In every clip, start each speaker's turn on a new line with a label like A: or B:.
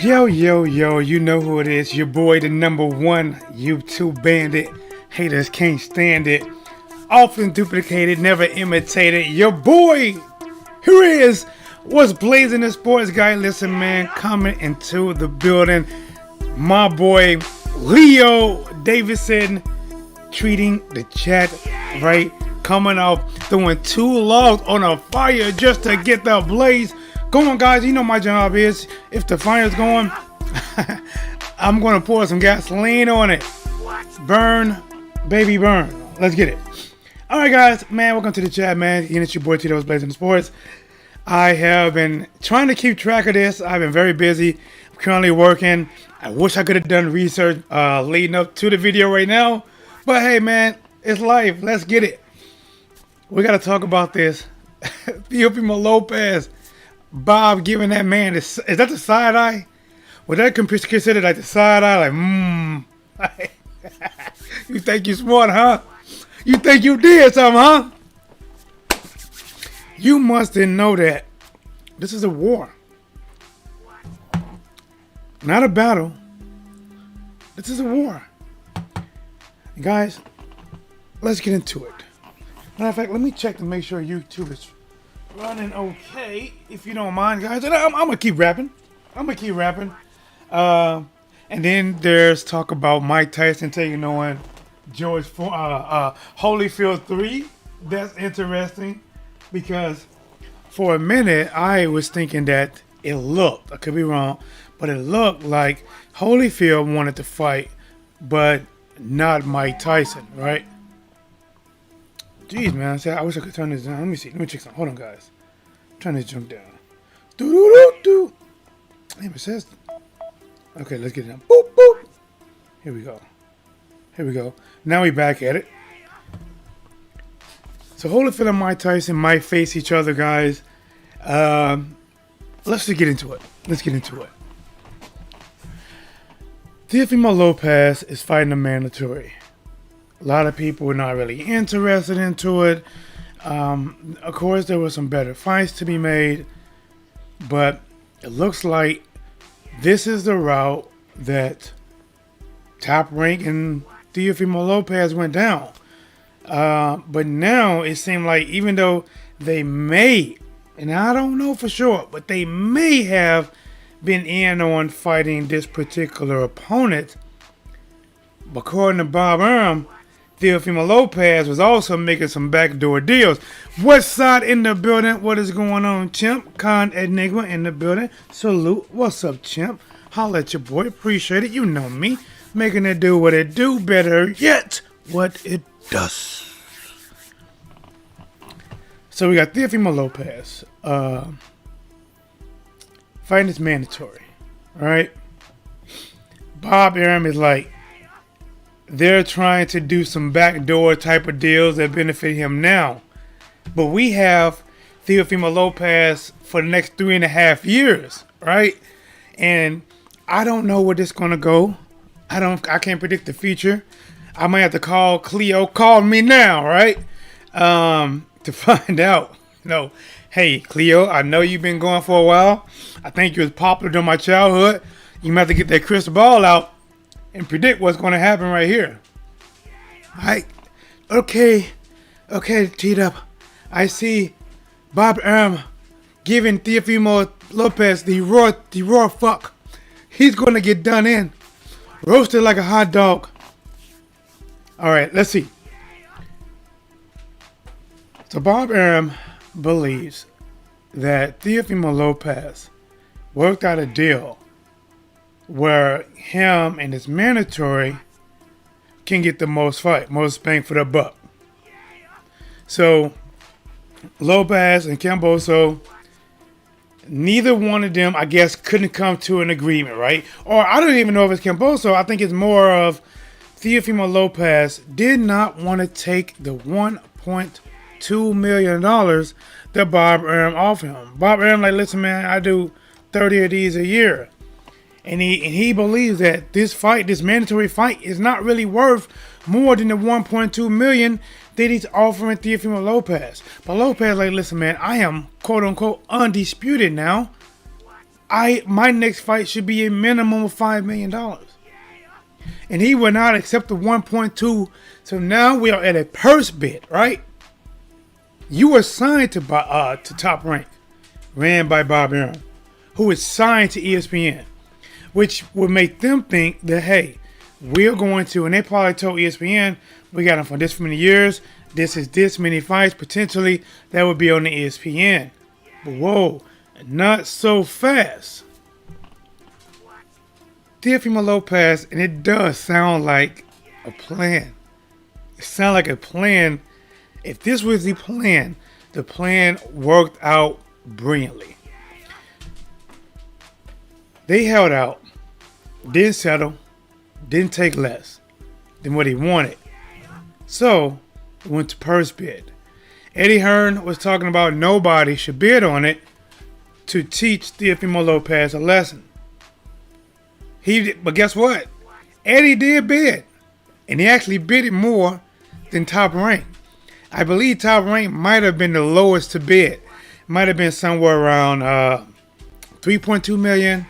A: Yo, yo, yo, you know who it is. Your boy, the number one YouTube bandit. Haters can't stand it. Often duplicated, never imitated. Your boy, here he is. What's blazing the sports guy? Listen, man, coming into the building. My boy, Leo Davidson, treating the chat right. Coming off, throwing 2 logs on a fire just to get the blaze. Go on, guys. You know my job is, if the fire's going, I'm going to pour some gasoline on it. Burn, baby, burn. Let's get it. All right, guys. Man, welcome to the chat, man. It's your boy, Tito's Blazing Sports. I have been trying to keep track of this. I've been very busy. I'm currently working. I wish I could have done research leading up to the video right now. But, hey, man, it's life. Let's get it. We got to talk about this. Teofimo Lopez. Bob giving that man, is that the side eye? Would that considered like the side eye? Like, you think you smart, huh? You think you did something, huh? You must didn't know that this is a war. Not a battle. This is a war. And guys, let's get into it. Matter of fact, let me check to make sure YouTube is running okay, if you don't mind, guys. And I'm gonna keep rapping. And then there's talk about Mike Tyson taking on George Holyfield 3. That's interesting because for a minute I was thinking that it looked, I could be wrong, but it looked like Holyfield wanted to fight, but not Mike Tyson, right? Jeez, man, I wish I could turn this down. Let me see. Let me check something. Hold on, guys. Turn this junk down. Do. Damn, it says. Okay, let's get it down. Boop, boop. Here we go. Now we back at it. So Holyfield and Mike Tyson might face each other, guys. Let's just get into it. Teofimo Lopez is fighting a mandatory. A lot of people were not really interested into it. Of course, there were some better fights to be made, but it looks like this is the route that top-ranking Teofimo Lopez went down. But now it seemed like even though they may, and I don't know for sure, but they may have been in on fighting this particular opponent, according to Bob Arum, Teofimo Lopez was also making some backdoor deals. West Side in the building. What is going on, Chimp? Con Enigma in the building. Salute. What's up, Chimp? Holla at your boy. Appreciate it. You know me. Making it do what it do. Better yet, what it does. So we got Teofimo Lopez. Fighting is mandatory. Alright? Bob Arum is like, they're trying to do some backdoor type of deals that benefit him now. But we have Teofimo Lopez for the next 3.5 years, right? And I don't know where this is going to go. I can't predict the future. I might have to call Cleo. Call me now, right? To find out. Hey, Cleo, I know you've been going for a while. I think you was popular during my childhood. You might have to get that crystal ball out and predict what's going to happen right here. Alright. Okay, T-Dub. I see Bob Arum giving Teofimo Lopez the raw fuck. He's going to get done in. Roasted like a hot dog. Alright, let's see. So Bob Arum believes that Teofimo Lopez worked out a deal where him and his mandatory can get the most bang for the buck. So Lopez and Kambosos, neither one of them, I guess, couldn't come to an agreement, right? Or I don't even know if it's Kambosos. I think it's more of Teofimo Lopez did not want to take the $1.2 million that Bob Arum offered him. Bob Arum like, listen, man, I do 30 of these a year. And he believes that this mandatory fight, is not really worth more than the $1.2 million that he's offering Teofimo Lopez. But Lopez like, listen, man, I am quote unquote undisputed now. My next fight should be a minimum of $5 million. And he would not accept the 1.2. So now we are at a purse bid, right? You were signed to Top Rank, ran by Bob Arum, who is signed to ESPN, which would make them think that, hey, we're going to, and they probably told ESPN, we got him for this many years, this is this many fights, potentially, that would be on the ESPN. But whoa, not so fast. Teofimo Lopez, and it does sound like a plan. It sounds like a plan. If this was the plan worked out brilliantly. They held out, didn't settle, didn't take less than what he wanted. So, it went to purse bid. Eddie Hearn was talking about nobody should bid on it to teach Teofimo Lopez a lesson. But guess what? Eddie did bid. And he actually bid it more than Top Rank. I believe Top Rank might have been the lowest to bid. Might have been somewhere around $3.2 million.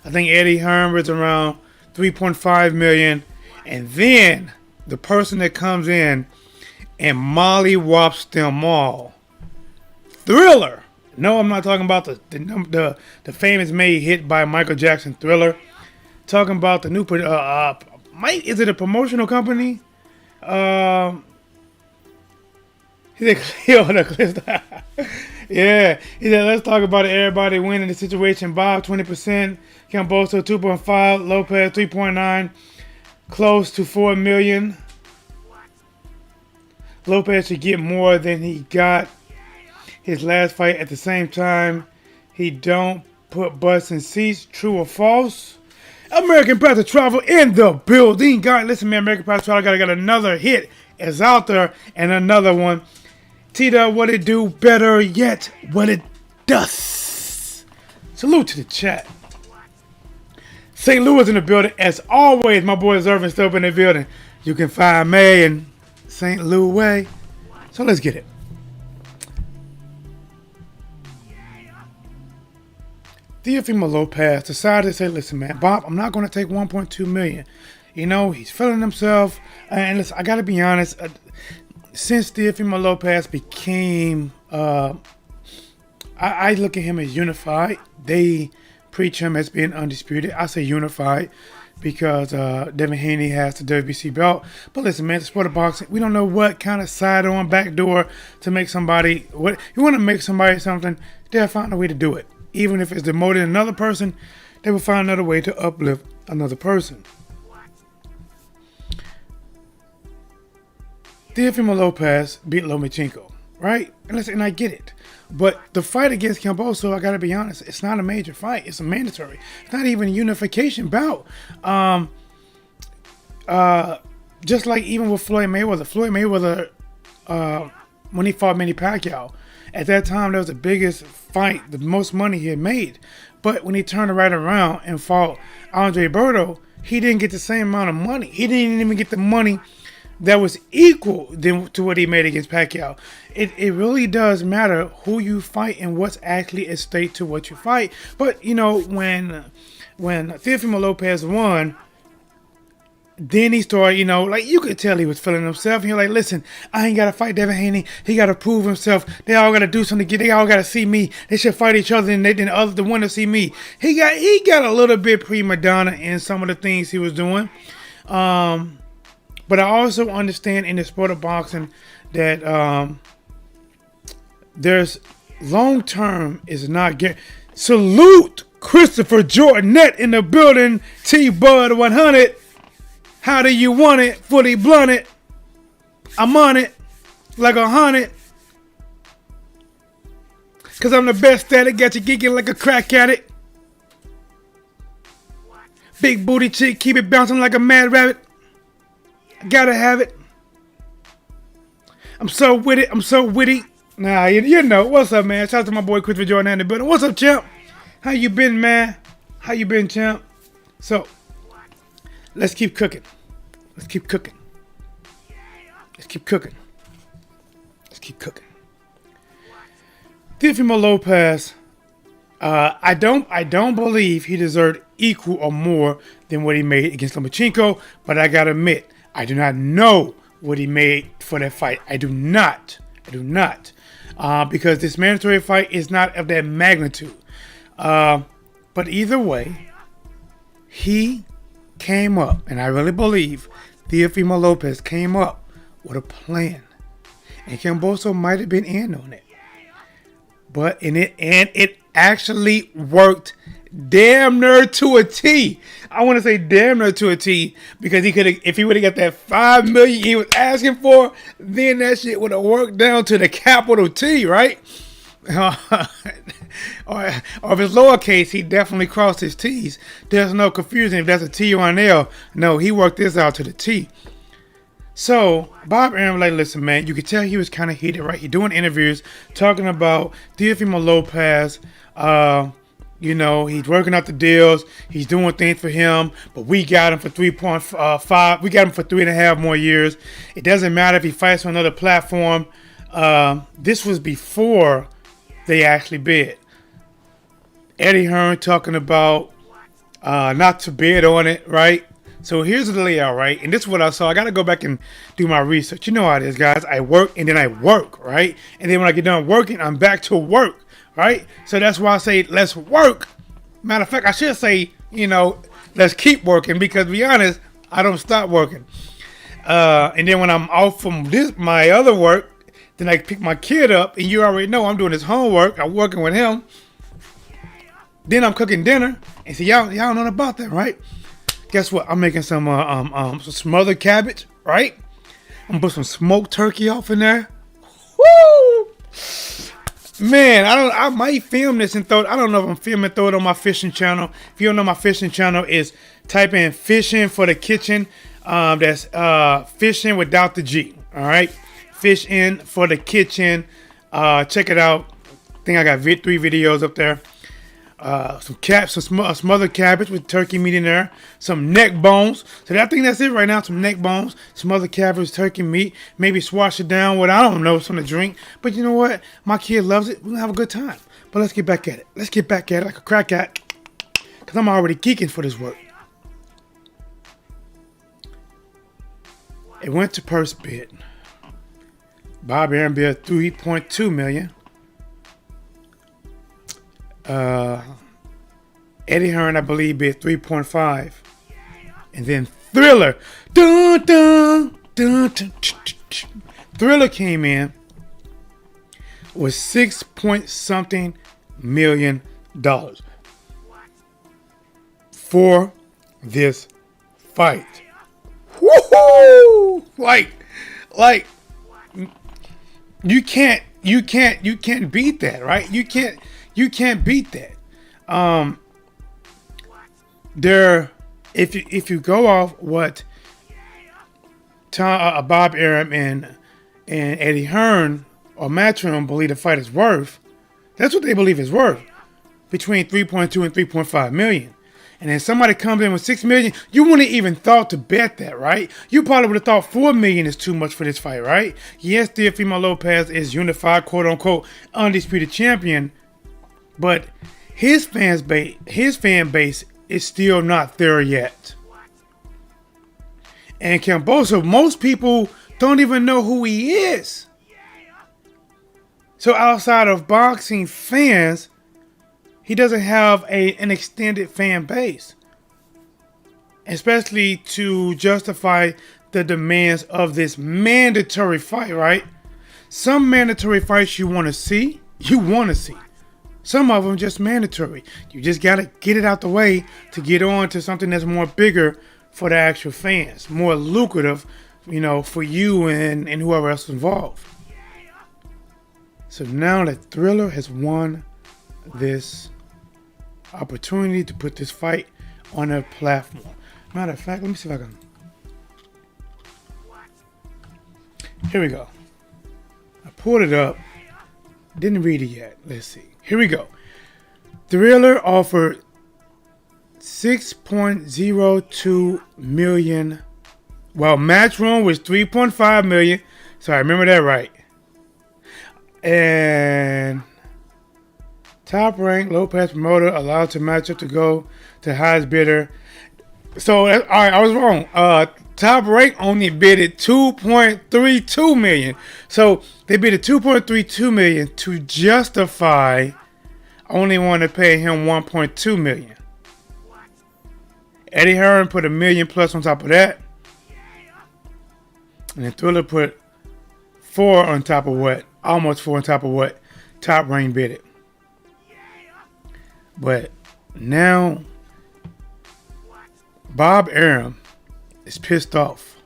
A: I think Eddie Hearn was around $3.5 million. And then the person that comes in and mollywops them all. Thriller. No, I'm not talking about the famous made hit by Michael Jackson, Thriller. Talking about the new, is it a promotional company? He said, yeah. He said, let's talk about it. Everybody winning the situation. Bob, 20%. Kambosos, 2.5. Lopez, 3.9. Close to $4 million. Lopez should get more than he got his last fight. At the same time, he don't put butts in seats. True or false? American Pastor Travel in the building. God, listen, man. American Pastor Travel got another hit. Is out there. And another one. T-Dub, what it do? Better yet, what it does. Salute to the chat. St. Louis in the building. As always, my boy Irvin still in the building. You can find me in St. Louis. So let's get it. Teofimo Lopez decided to say, listen, man, Bob, I'm not going to take $1.2 million. You know, he's feeling himself. And listen, I got to be honest. Since Teofimo Lopez became, I look at him as unified. They preach him as being undisputed. I say unified because Devin Haney has the WBC belt. But listen, man, the sport of boxing, we don't know what kind of side-on backdoor to make somebody. What you want to make somebody something, they'll find a way to do it. Even if it's demoting another person, they will find another way to uplift another person. Teofimo Lopez beat Lomachenko, right? And I get it. But the fight against Kambosos, I got to be honest, it's not a major fight. It's a mandatory. It's not even a unification bout. Just like even with Floyd Mayweather, when he fought Manny Pacquiao, at that time, that was the biggest fight, the most money he had made. But when he turned right around and fought Andre Berto, he didn't get the same amount of money. He didn't even get the money that was equal to what he made against Pacquiao. It really does matter who you fight and what's actually at stake to what you fight. But, you know, when Teofimo Lopez won, then he started, you know, like you could tell he was feeling himself. He was like, listen, I ain't got to fight Devin Haney. He got to prove himself. They all got to do something. They all got to see me. They should fight each other and the one to see me. He got a little bit prima donna in some of the things he was doing. But I also understand in the sport of boxing that there's long term is not guaranteed. Salute Christopher Jordanette in the building. T-Bud 100. How do you want it? Fully blunted. I'm on it like 100. Cause I'm the best at it. Got you geeking like a crack addict. Big booty chick, keep it bouncing like a mad rabbit. Gotta have it. I'm so with it. I'm so witty. Nah, you know. What's up, man? Shout out to my boy Christopher Jordan in the building. What's up, champ? How you been, man? How you been, champ? So, let's keep cooking. Let's keep cooking. Let's keep cooking. Let's keep cooking. Teofimo Lopez I don't believe he deserved equal or more than what he made against Lomachenko, but I gotta admit, I do not know what he made for that fight. I do not. Because this mandatory fight is not of that magnitude. But either way, he came up, and I really believe Teofimo Lopez came up with a plan. And Kambosos might have been in on it. But it actually worked damn near to a T. I want to say damn near to a T because he could have, if he would have got that $5 million he was asking for, then that shit would have worked down to the capital T, right? or if it's lowercase, he definitely crossed his T's. There's no confusion if that's a T or an L. No, he worked this out to the T. So Bob Arum, like, listen, man, you could tell he was kind of heated, right? He doing interviews talking about Teofimo Lopez. He's working out the deals. He's doing things for him, but we got him for 3.5. We got him for 3.5 more years. It doesn't matter if he fights on another platform. This was before they actually bid. Eddie Hearn talking about not to bid on it, right? So here's the layout, right? And this is what I saw. I got to go back and do my research. You know how it is, guys. I work and then I work, right? And then when I get done working, I'm back to work, right? So that's why I say let's work. Matter of fact, I should say, let's keep working because, to be honest, I don't stop working. And then when I'm off from my other work, then I pick my kid up, and you already know I'm doing his homework. I'm working with him. Then I'm cooking dinner. And so y'all know about that, right? Guess what? I'm making some smothered cabbage, right? I'm gonna put some smoked turkey off in there. Woo! Man, I might film this and throw it. I don't know if I'm filming, throw it on my fishing channel. If you don't know, my fishing channel is type in fishing for the kitchen. That's fishing without the G. All right, fish in for the kitchen. Check it out. I think I got 3 videos up there. Some smothered cabbage with turkey meat in there, some neck bones. So I think that's it right now. Some neck bones, smothered cabbage, turkey meat. Maybe swash it down with, I don't know, something to drink. But you know what? My kid loves it. We're gonna have a good time. But let's get back at it. Let's get back at it like a crack at, because I'm already geeking for this work. It went to purse bid. Bob Arum bid $3.2 million. Eddie Hearn, I believe, bid 3.5, and then Triller, Triller came in with $6 million for this fight. Woohoo! Like, you can't beat that, right? You can't beat that. If you go off what Bob Arum and Eddie Hearn or Matchroom believe the fight is worth, that's what they believe is worth, between 3.2 and 3.5 million. And then somebody comes in with 6 million, you wouldn't even thought to bet that, right? You probably would have thought 4 million is too much for this fight, right? Yes, Teofimo Lopez is unified, quote unquote, undisputed champion, but his fan base is still not there yet. And Kambosos, most people don't even know who he is. So outside of boxing fans, he doesn't have an extended fan base, especially to justify the demands of this mandatory fight, right? Some mandatory fights you want to see. Some of them just mandatory. You just got to get it out the way to get on to something that's more bigger for the actual fans, more lucrative, for you and whoever else involved. So now that Triller has won this opportunity to put this fight on a platform. Matter of fact, let me see if I can. Here we go. I pulled it up. Didn't read it yet. Let's see. Here we go. Triller offered $6.02 million, while Matchroom was $3.5 million. So I remember that right. And Top Rank Lopez promoter allowed to match up to go to highest bidder. So, all right, I was wrong. Top Rank only bidded $2.32 million. So they bidded $2.32 million to justify only want to pay him $1.2 million. Eddie Hearn put $1 million plus on top of that, and then Triller put $4 on top of what, almost $4 on top of what Top Rank bidded. But now Bob Arum is pissed off.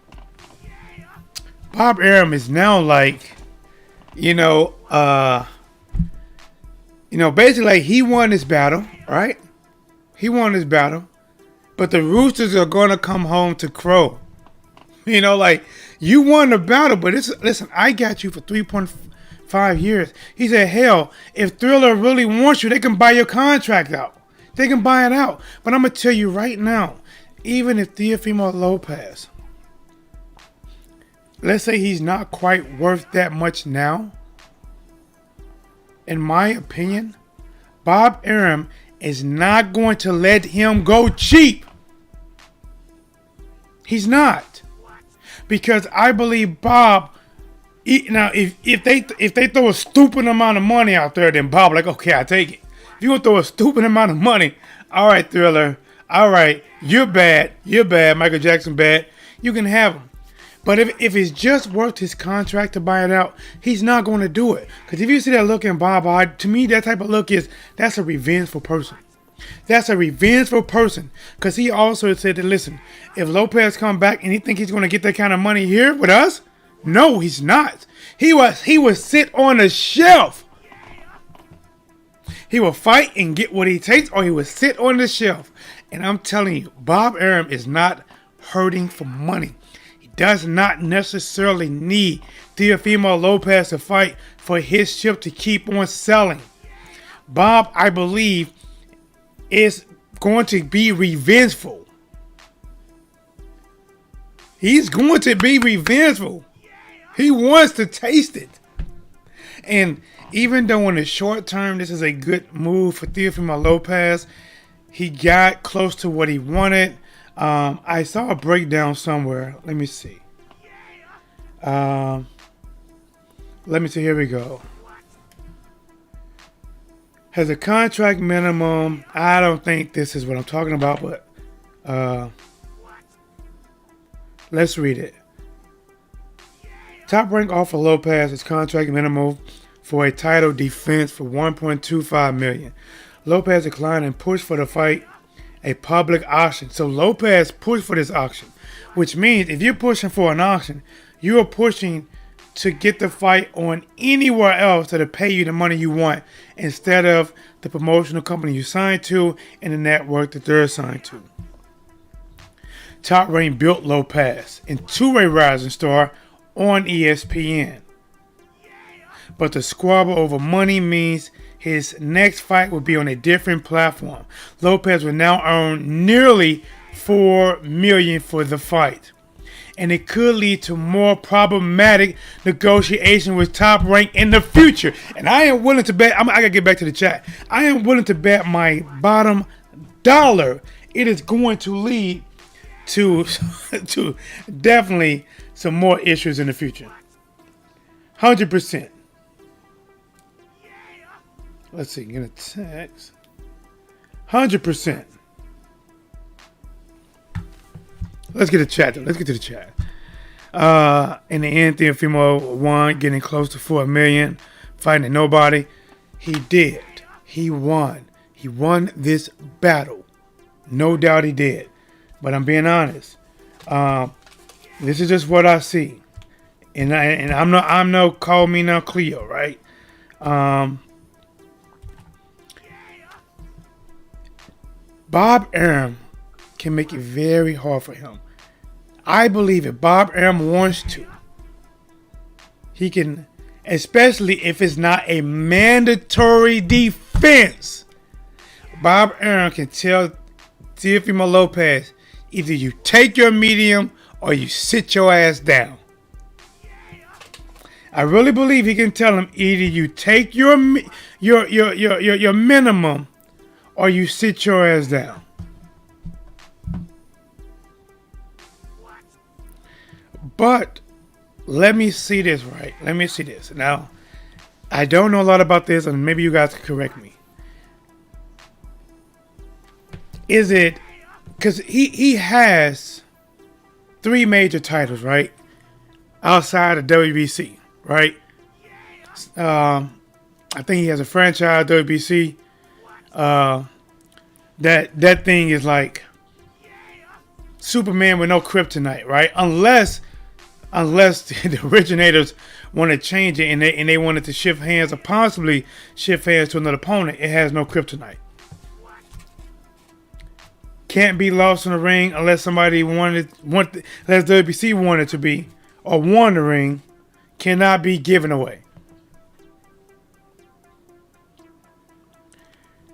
A: Bob Arum is now like, basically like he won this battle, right? He won this battle, but the Roosters are gonna come home to crow. Like you won the battle, but listen, I got you for 3.5 years. He said, hell, if Triller really wants you, they can buy your contract out. They can buy it out. But I'm gonna tell you right now, even if Teofimo Lopez, let's say he's not quite worth that much now, in my opinion, Bob Arum is not going to let him go cheap. He's not. Because I believe Bob, now if they throw a stupid amount of money out there, then Bob like, okay, I take it. If you want to throw a stupid amount of money, all right, Triller, all right, you're bad, Michael Jackson bad, you can have him. But if it's just worth his contract to buy it out, he's not going to do it. Because if you see that look in Bob, to me, that type of look that's a revengeful person. That's a revengeful person. Because he also said that, listen, if Lopez come back and he think he's going to get that kind of money here with us, no, he's not. He would sit on the shelf. He will fight and get what he takes, or he will sit on the shelf. And I'm telling you, Bob Arum is not hurting for money. Does not necessarily need Teofimo Lopez to fight for his ship to keep on selling. Bob, I believe, is going to be revengeful. He's going to be revengeful. He wants to taste it. And even though in the short term this is a good move for Teofimo Lopez, he got close to what he wanted. I saw a breakdown somewhere. Let me see. Here we go. Has a contract minimum. I don't think this is what I'm talking about, but let's read it. Top Rank offer Lopez his contract minimum for a title defense for $1.25 million. Lopez declined and pushed for the fight a public auction. So Lopez pushed for this auction, which means if you're pushing for an auction, you are pushing to get the fight on anywhere else that'll pay you the money you want instead of the promotional company you signed to and the network that they're signed to. Top Rank built Lopez into a rising star on ESPN. But the squabble over money means his next fight will be on a different platform. Lopez will now earn nearly $4 million for the fight. And it could lead to more problematic negotiation with Top Rank in the future. And I am willing to bet, I gotta get back to the chat. I am willing to bet my bottom dollar it is going to lead to definitely some more issues in the future. 100%. Let's see, get a text. 100%. Let's get a chat though. Let's get to the chat. In the end, Teofimo won, getting close to $4 million, fighting nobody. He did. He won. He won this battle. No doubt he did. But I'm being honest. This is just what I see. And I'm no call me now Cleo, right? Bob Arum can make it very hard for him. I believe if Bob Arum wants to, he can, especially if it's not a mandatory defense. Bob Arum can tell Teofimo Lopez, either you take your medium or you sit your ass down. I really believe he can tell him either you take your minimum or you sit your ass down. But let me see this right. Let me see this. Now, I don't know a lot about this, and maybe you guys can correct me. Is it because he has 3 major titles, right? Outside of WBC, right? I think he has a franchise WBC. That thing is like Superman with no kryptonite, right? Unless the originators want to change it and they wanted to shift hands or possibly shift hands to another opponent, it has no kryptonite. Can't be lost in the ring unless somebody unless WBC wanted to be, or won the ring. Cannot be given away.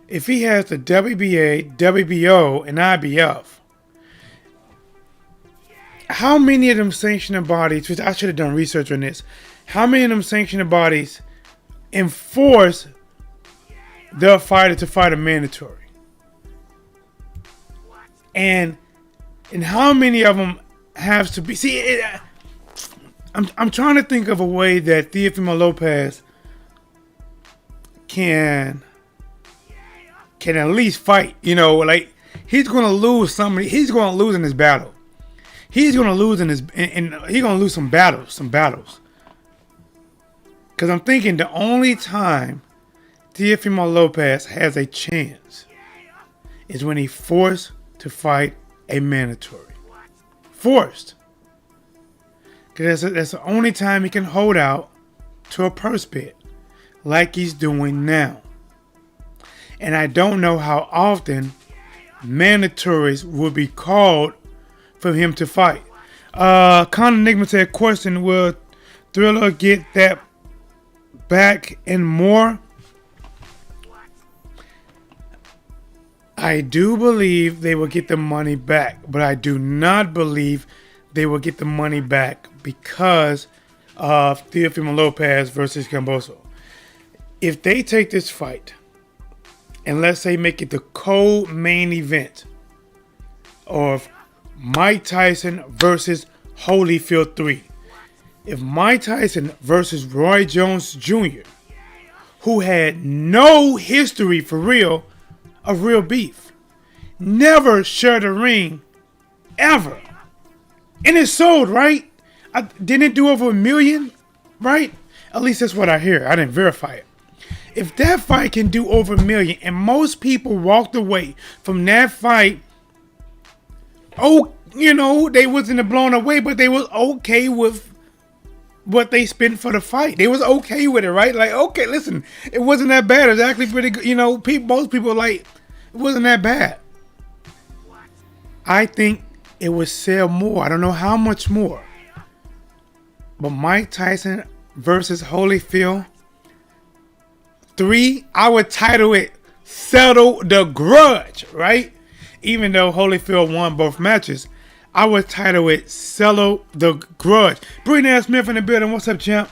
A: If he has the WBA, WBO, and IBF, how many of them sanctioning bodies, which I should have done research on this, how many of them sanctioning bodies enforce their fighter to fight a mandatory? And how many of them have to be... See, I'm trying to think of a way that Teofimo Lopez can at least fight. You know, like, he's going to lose somebody. He's going to lose in this battle. He's going to lose in his... And he's going to lose some battles. Because I'm thinking the only time Teofimo Lopez has a chance is when he's forced to fight a mandatory. Forced. Because that's the only time he can hold out to a purse bid, like he's doing now. And I don't know how often mandatories will be called for him to fight. Conor Enigma said, question, will Triller get that back and more? I do believe they will get the money back, but I do not believe they will get the money back because of Teofimo Lopez versus Kambosos. If they take this fight, and let's say make it the co-main event of Mike Tyson versus Holyfield 3. If Mike Tyson versus Roy Jones Jr., who had no history for real of real beef, never shared a ring, ever, and it sold, right? Didn't it do over 1 million, right? At least that's what I hear. I didn't verify it. If that fight can do over 1 million, and most people walked away from that fight, oh, you know, they wasn't blown away, but they was okay with what they spent for the fight. They was okay with it, right? Like, okay, listen, it wasn't that bad. It was actually pretty good. You know, most people like, it wasn't that bad. I think it would sell more. I don't know how much more. But Mike Tyson versus Holyfield 3, I would title it Settle the Grudge, right? Even though Holyfield won both matches, I would title it Settle the Grudge. Breanna Smith in the building. What's up, champ?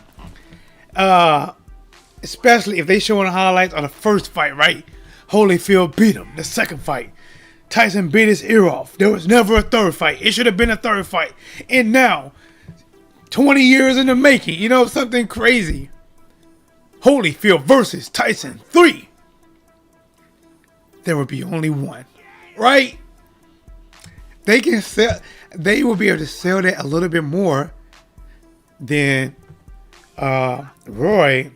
A: Especially if they showing the highlights on the first fight, right? Holyfield beat him. The second fight, Tyson beat his ear off. There was never a third fight. It should have been a third fight. And now, 20 years in the making, you know, something crazy. Holyfield versus Tyson 3. There will be only one, right? They can sell. They will be able to sell that a little bit more than Roy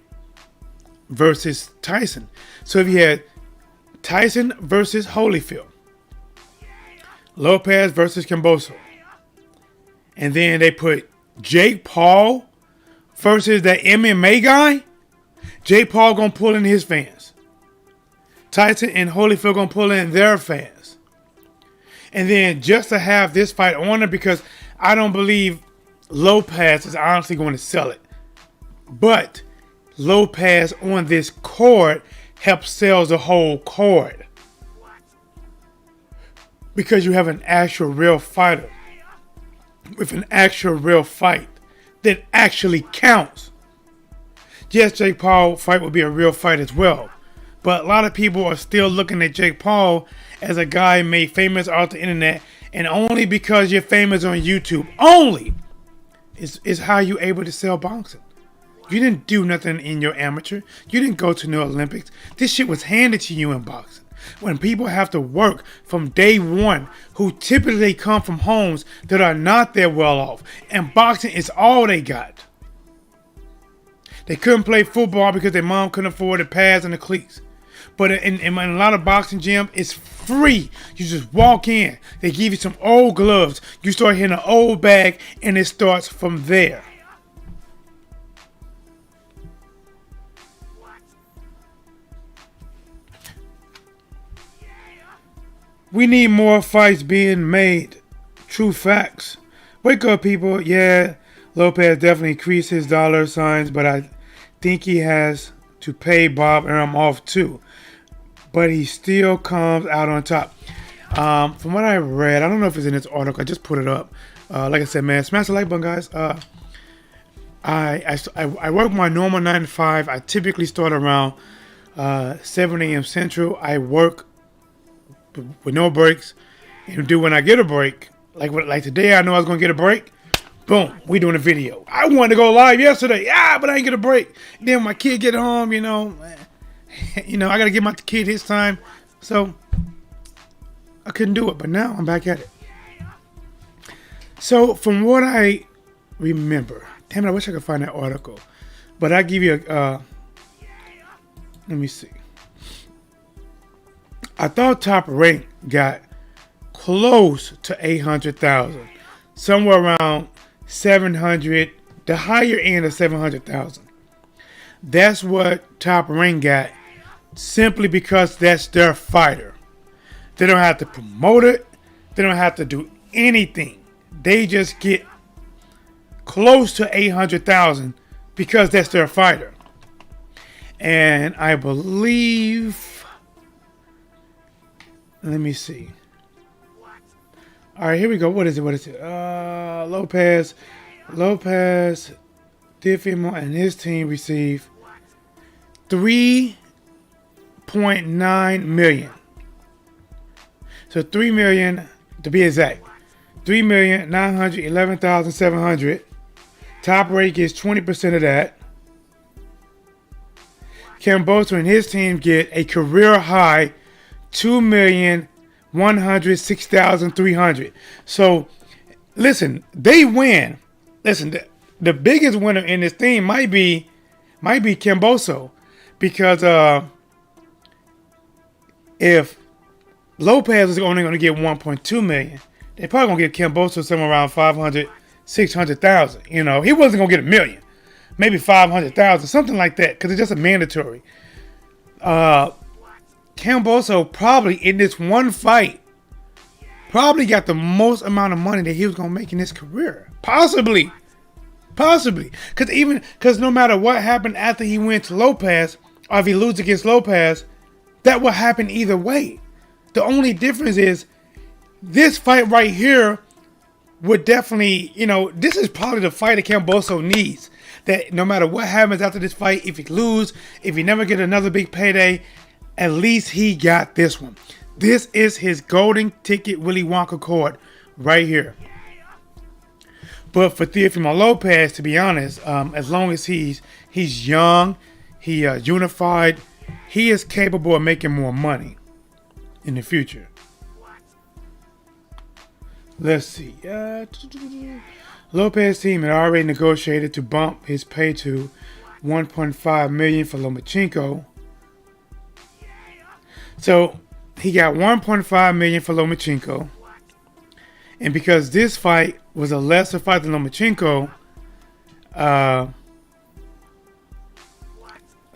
A: versus Tyson. So if you had Tyson versus Holyfield, Lopez versus Kambosos, and then they put Jake Paul versus that MMA guy, Jake Paul gonna pull in his fans. Tyson and Holyfield gonna pull in their fans. And then just to have this fight on it, because I don't believe Lopez is honestly going to sell it. But Lopez on this card helps sell the whole card. Because you have an actual real fighter with an actual real fight that actually counts. Yes, Jake Paul fight would be a real fight as well. But a lot of people are still looking at Jake Paul as a guy made famous off the internet, and only because you're famous on YouTube, only is how you able to sell boxing. You didn't do nothing in your amateur. You didn't go to the Olympics. This shit was handed to you in boxing. When people have to work from day one, who typically come from homes that are not that well off, and boxing is all they got. They couldn't play football because their mom couldn't afford the pads and the cleats. But in a lot of boxing gyms, it's free. You just walk in. They give you some old gloves. You start hitting an old bag, and it starts from there. We need more fights being made. True facts. Wake up, people. Yeah, Lopez definitely increased his dollar signs, but I think he has to pay Bob Arum off too. But he still comes out on top. From what I read, I don't know if it's in this article. I just put it up. Like I said, man, smash the like button, guys. I work my normal 9 to 5. I typically start around 7 a.m. Central. I work with no breaks, and do when I get a break. Like today, I know I was gonna get a break. Boom, we doing a video. I wanted to go live yesterday, but I ain't get a break. Then when my kid get home, I gotta give my kid his time, so I couldn't do it. But now I'm back at it. So from what I remember, damn it, I wish I could find that article, but I give you a. Let me see. I thought Top Rank got close to 800,000, somewhere around 700, the higher end of 700,000. That's what Top Rank got, simply because that's their fighter. They don't have to promote it. They don't have to do anything. They just get close to 800,000 because that's their fighter. And I believe, let me see. All right, here we go. What is it? Lopez, Teofimo and his team receive 3.9 million. So 3 million to be exact. 3,911,700. Top Rank gets 20% of that. Kambosos and his team get a career high 2,106,300. So, listen, they win. Listen, the biggest winner in this thing might be Kambosos, because if Lopez is only going to get 1.2 million, they're probably going to give Kambosos somewhere around 500, 600,000. He wasn't going to get a million, maybe 500,000, something like that, because it's just a mandatory. Kambosos probably in this one fight probably got the most amount of money that he was gonna make in his career. Possibly, because no matter what happened after he went to Lopez, or if he loses against Lopez, that will happen either way. The only difference is this fight right here would definitely, this is probably the fight that Kambosos needs. That no matter what happens after this fight, if he loses, if he never get another big payday, at least he got this one. This is his golden ticket Willy Wonka card right here. But for Teofimo Lopez, to be honest, as long as he's young, he's unified, he is capable of making more money in the future. Let's see. Lopez team had already negotiated to bump his pay to 1.5 million for Lomachenko. So he got 1.5 million for Lomachenko, and because this fight was a lesser fight than Lomachenko,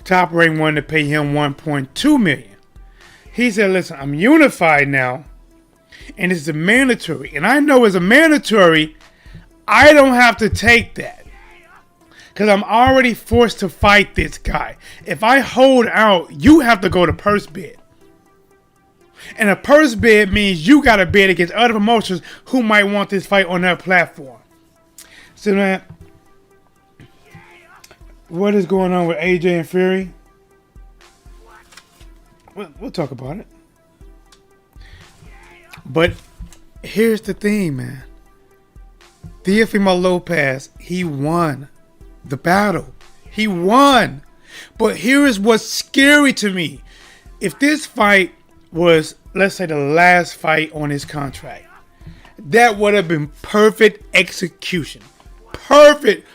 A: Top Rank wanted to pay him 1.2 million. He said, "Listen, I'm unified now, and it's a mandatory, and I know as a mandatory, I don't have to take that, because I'm already forced to fight this guy. If I hold out, you have to go to purse bid. And a purse bid means you got to bid against other promotions who might want this fight on their platform." So what is going on with AJ and Fury? We'll talk about it. But here's the thing, man. Teofimo Lopez, he won the battle. He won. But here is what's scary to me. If this fight was, let's say, the last fight on his contract, that would have been perfect execution. Perfect.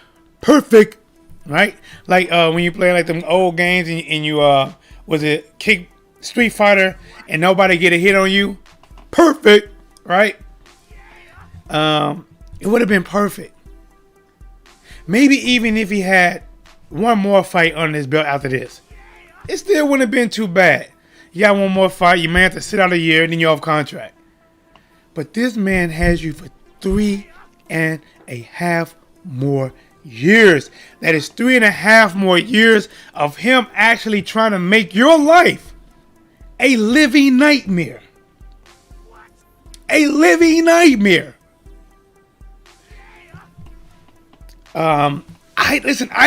A: Right? Like when you play like them old games and you was it kick Street Fighter and nobody get a hit on you. Perfect, right? It would have been perfect. Maybe even if he had one more fight on his belt after this, it still wouldn't have been too bad. You got one more fight, you may have to sit out a year, and then you're off contract. But this man has you for 3.5 more years. That is 3.5 more years of him actually trying to make your life a living nightmare. A living nightmare. I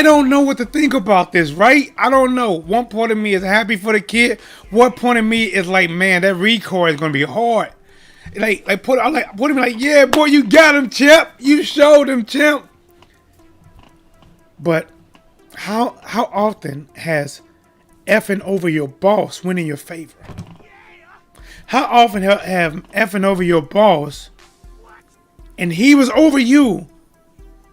A: don't know what to think about this, right? I don't know. One part of me is happy for the kid. One part of me is like, man, that record is gonna be hard. Put him like, yeah, boy, you got him, champ. You showed him, champ. But how often has effing over your boss win in your favor? How often have effing over your boss and he was over you,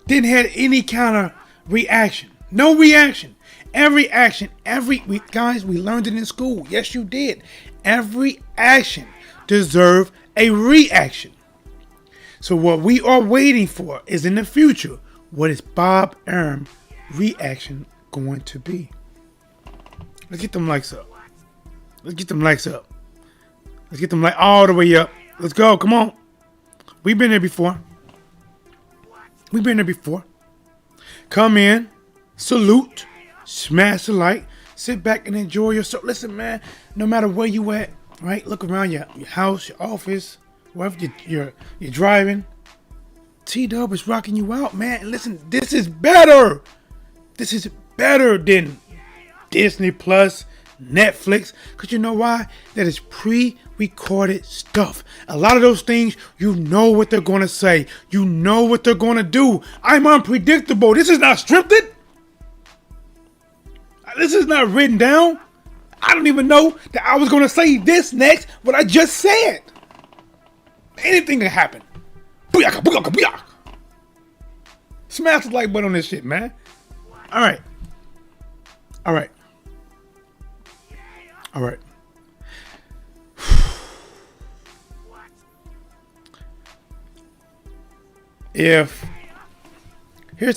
A: didn't have any kind of reaction? No reaction. Guys, we learned it in school. Yes, you did. Every action deserves a reaction. So what we are waiting for is in the future, what is Bob Arum reaction going to be? Let's get them likes up. Let's get them likes all the way up. Let's go. Come on. We've been there before. Come in, salute, smash the light, sit back and enjoy yourself. Listen, man, no matter where you at, right? Look around your house, your office, wherever you're driving. T-Dub is rocking you out, man. And listen, this is better. This is better than Disney Plus, Netflix. Because you know why? That is pre-recorded stuff. A lot of those things, you know what they're going to say. You know what they're going to do. I'm unpredictable. This is not scripted. This is not written down. I don't even know that I was going to say this next, what I just said. Anything can happen. Booyaka, booyaka, booyaka. Smash the like button on this shit, man. All right. Here's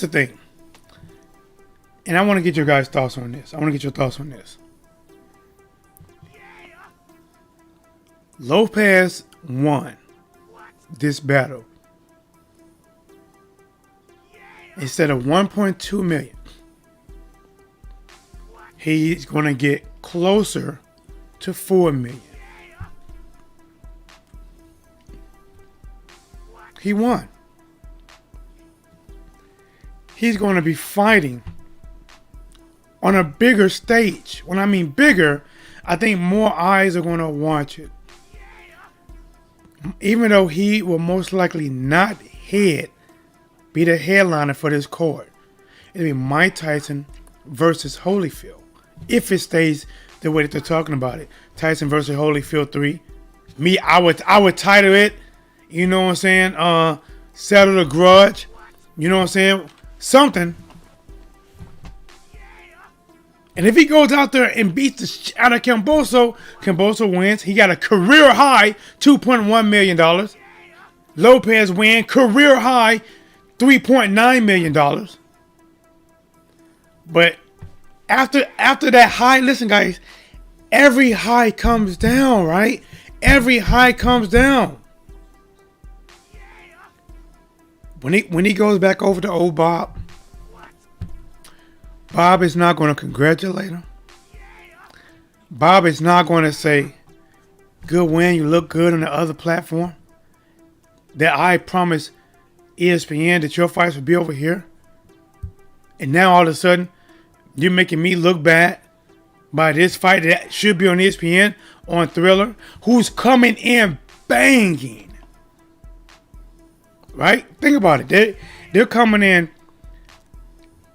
A: the thing, and I want to get your guys' thoughts on this. Lopez won this battle. Instead of 1.2 million, he's going to get closer to 4 million. He won. He's going to be fighting on a bigger stage. When I mean bigger, I think more eyes are going to watch it. Even though he will most likely not be the headliner for this card. It'll be Mike Tyson versus Holyfield. If it stays the way that they're talking about it. Tyson versus Holyfield 3. I would title it, you know what I'm saying? Settle the grudge. You know what I'm saying? Something. And if he goes out there and beats the shit out of Kambosos wins. He got a career high $2.1 million. Lopez win career high $3.9 million. But after that high, listen guys, every high comes down, right? Every high comes down. When he goes back over to old Bob is not going to congratulate him. Bob is not going to say, good win, you look good on the other platform. That I promised ESPN that your fights would be over here. And now all of a sudden, You're making me look bad by this fight that should be on ESPN on Thriller, who's coming in banging. Right? Think about it. They're coming in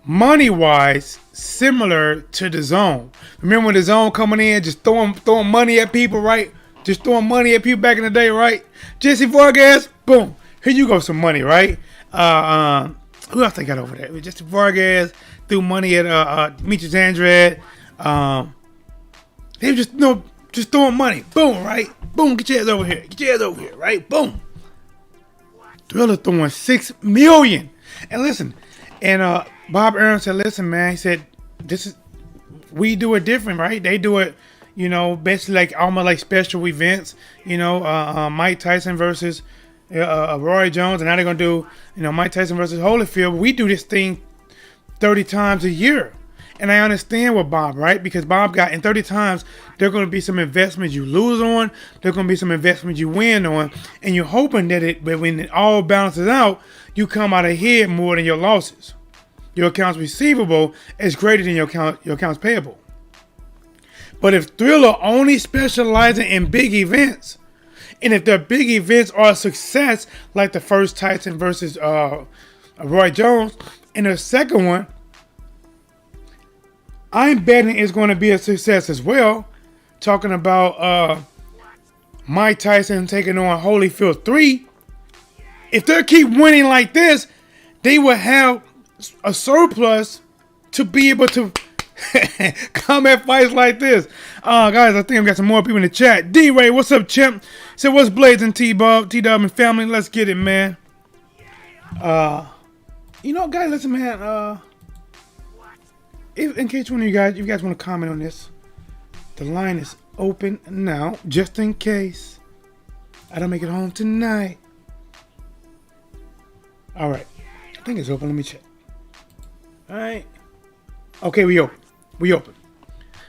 A: money-wise similar to the Zone. Remember when the Zone coming in just throwing money at people, right? Just throwing money at people back in the day, right? Jesse Vargas, boom. Here you go, some money, right? Who else they got over there? Jesse Vargas threw money at Demetrius Andrade. They were just throwing money. Boom, right? Boom, get your ass over here. Get your ass over here, right? Boom. Thriller throwing $6 million. And listen, and Bob Arum said, listen, man, he said, we do it different, right? They do it, basically like almost like special events, Mike Tyson versus Roy Jones, and now they're going to do, Mike Tyson versus Holyfield. We do this thing 30 times a year. And I understand what Bob, right? Because Bob got, in 30 times, there are going to be some investments you lose on. There are going to be some investments you win on. And you're hoping that when it all balances out, you come out ahead more than your losses. Your accounts receivable is greater than your accounts payable. But if Thriller only specializing in big events, and if their big events are a success, like the first Tyson versus Roy Jones, and the second one, I'm betting it's going to be a success as well. Talking about Mike Tyson taking on Holyfield 3. If they keep winning like this, they will have a surplus to be able to come at fights like this. Guys, I think I've got some more people in the chat. D-Ray, what's up, champ? Say, what's blazing, T-Dub and family? Let's get it, man. Guys, listen, man. In case one of you guys want to comment on this, the line is open now, just in case I don't make it home tonight. All right, I think it's open. Let me check. All right. Okay, we open. If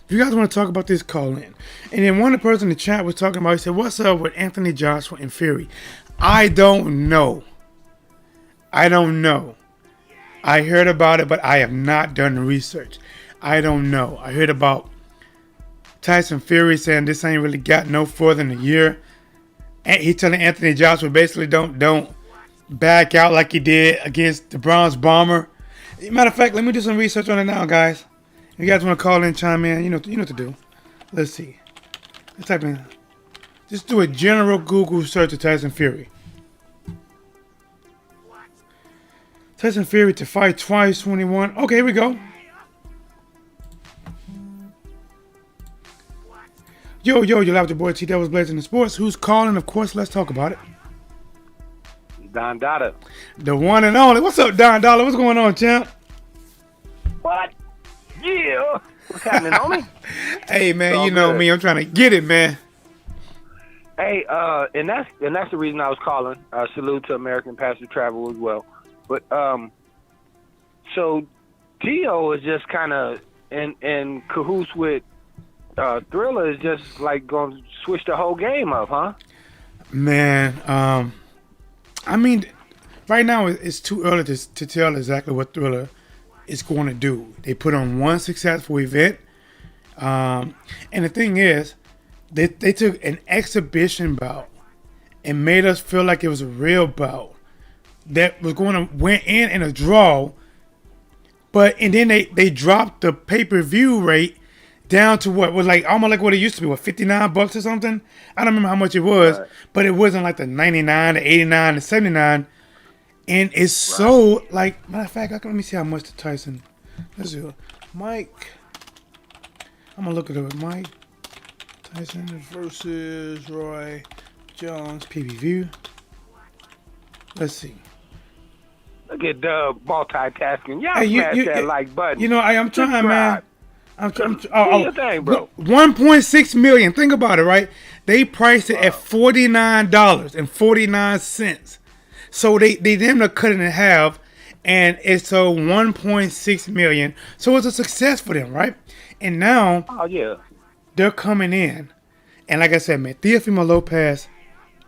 A: you guys want to talk about this, call in. And then one of the person in the chat was talking about, he said, what's up with Anthony Joshua and Fury? I don't know. I heard about it, but I have not done the research. I don't know. I heard about Tyson Fury saying this ain't really got no further than a year. And he telling Anthony Joshua basically don't back out like he did against the Bronze Bomber. Matter of fact, let me do some research on it now, guys. If you guys want to call in, chime in, you know what to do. Let's see. Let's type in. Just do a general Google search of Tyson Fury. Tyson Fury to fight twice, 21. Okay, here we go. Yo, you love your boy T Devils Blazing the Sports. Who's calling? Of course, let's talk about it.
B: Don Dada.
A: The one and only. What's up, Don Dollar? What's going on, champ?
B: What? Yeah. What's happening, homie?
A: Hey, man, you know me. I'm trying to get it, man.
B: Hey, and that's the reason I was calling. Salute to American Passive Travel as well. But so Tio is just kind of in cahoots with Thriller, is just like going to switch the whole game up, huh?
A: Man, I mean, right now it's too early to tell exactly what Thriller is going to do. They put on one successful event, and the thing is, they took an exhibition bout and made us feel like it was a real bout that was going to win in a draw, and then they dropped the pay-per-view rate down to what was like almost like what it used to be, what, $59 or something? I don't remember how much it was, right. But it wasn't like the 99, the 89, the 79, and it's so like, matter of fact, let me see how much the Tyson. Let's see, Mike. I'm gonna look at it. Mike Tyson versus Roy Jones pay-per-view. Let's see.
B: Look at multitasking. Y'all smash that like button.
A: I'm trying,
B: subscribe.
A: Man.
B: Your thing, bro.
A: 1.6 million. Think about it, right? They priced it at $49.49. So they damn near cut it in half, and it's so 1.6 million. So it's a success for them, right? And now, they're coming in, and like I said, man, Teofimo Lopez,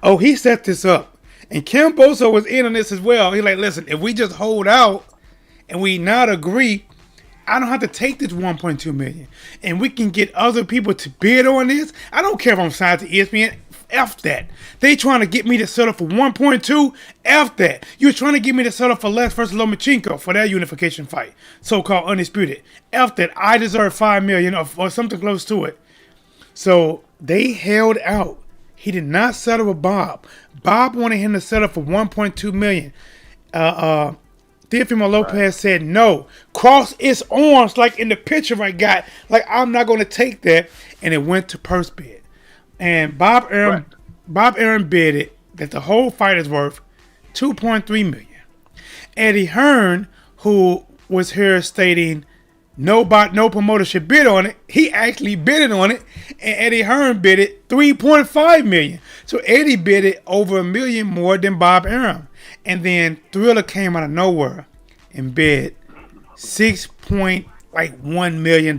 A: he set this up, and Kambosos was in on this as well. He's like, listen, if we just hold out and we not agree, I don't have to take this 1.2 million, and we can get other people to bid on this. I don't care if I'm signed to ESPN. F that. They trying to get me to settle for 1.2. F that. You're trying to get me to settle for less versus Lomachenko for that unification fight, so-called undisputed. F that. I deserve 5 million or something close to it. So they held out. He did not settle with Bob. Bob wanted him to settle for 1.2 million. Teofimo Lopez said no. Cross its arms like in the picture I got. Like, I'm not going to take that. And it went to purse bid. And Bob Arum bid it that the whole fight is worth $2.3 million. Eddie Hearn, who was here stating no promoter should bid on it, he actually bid on it, and Eddie Hearn bid it $3.5 million. So Eddie bid it over $1 million more than Bob Arum. And then Triller came out of nowhere and bid $6.1 million.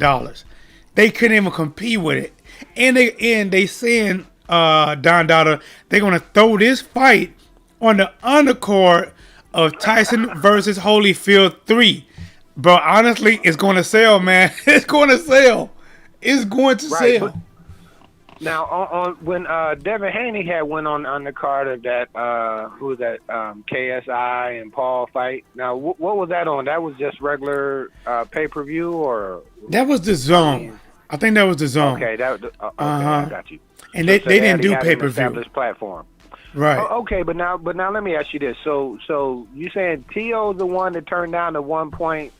A: They couldn't even compete with it. And they saying, Don Dada, they're gonna throw this fight on the undercard of Tyson versus Holyfield 3. Bro, honestly, it's going to sell, man. It's going to sell. It's going to sell.
B: Now, when Devin Haney had went on the card of that, who was that, KSI and Paul fight. Now, what was that on? That was just regular pay-per-view, or?
A: That was the Zone. I think that was the Zone.
B: Okay, I got you.
A: And they didn't do pay-per-view.
B: Established platform.
A: Right.
B: Okay, but now let me ask you this. So you saying T.O.'s the one that turned down the 1.2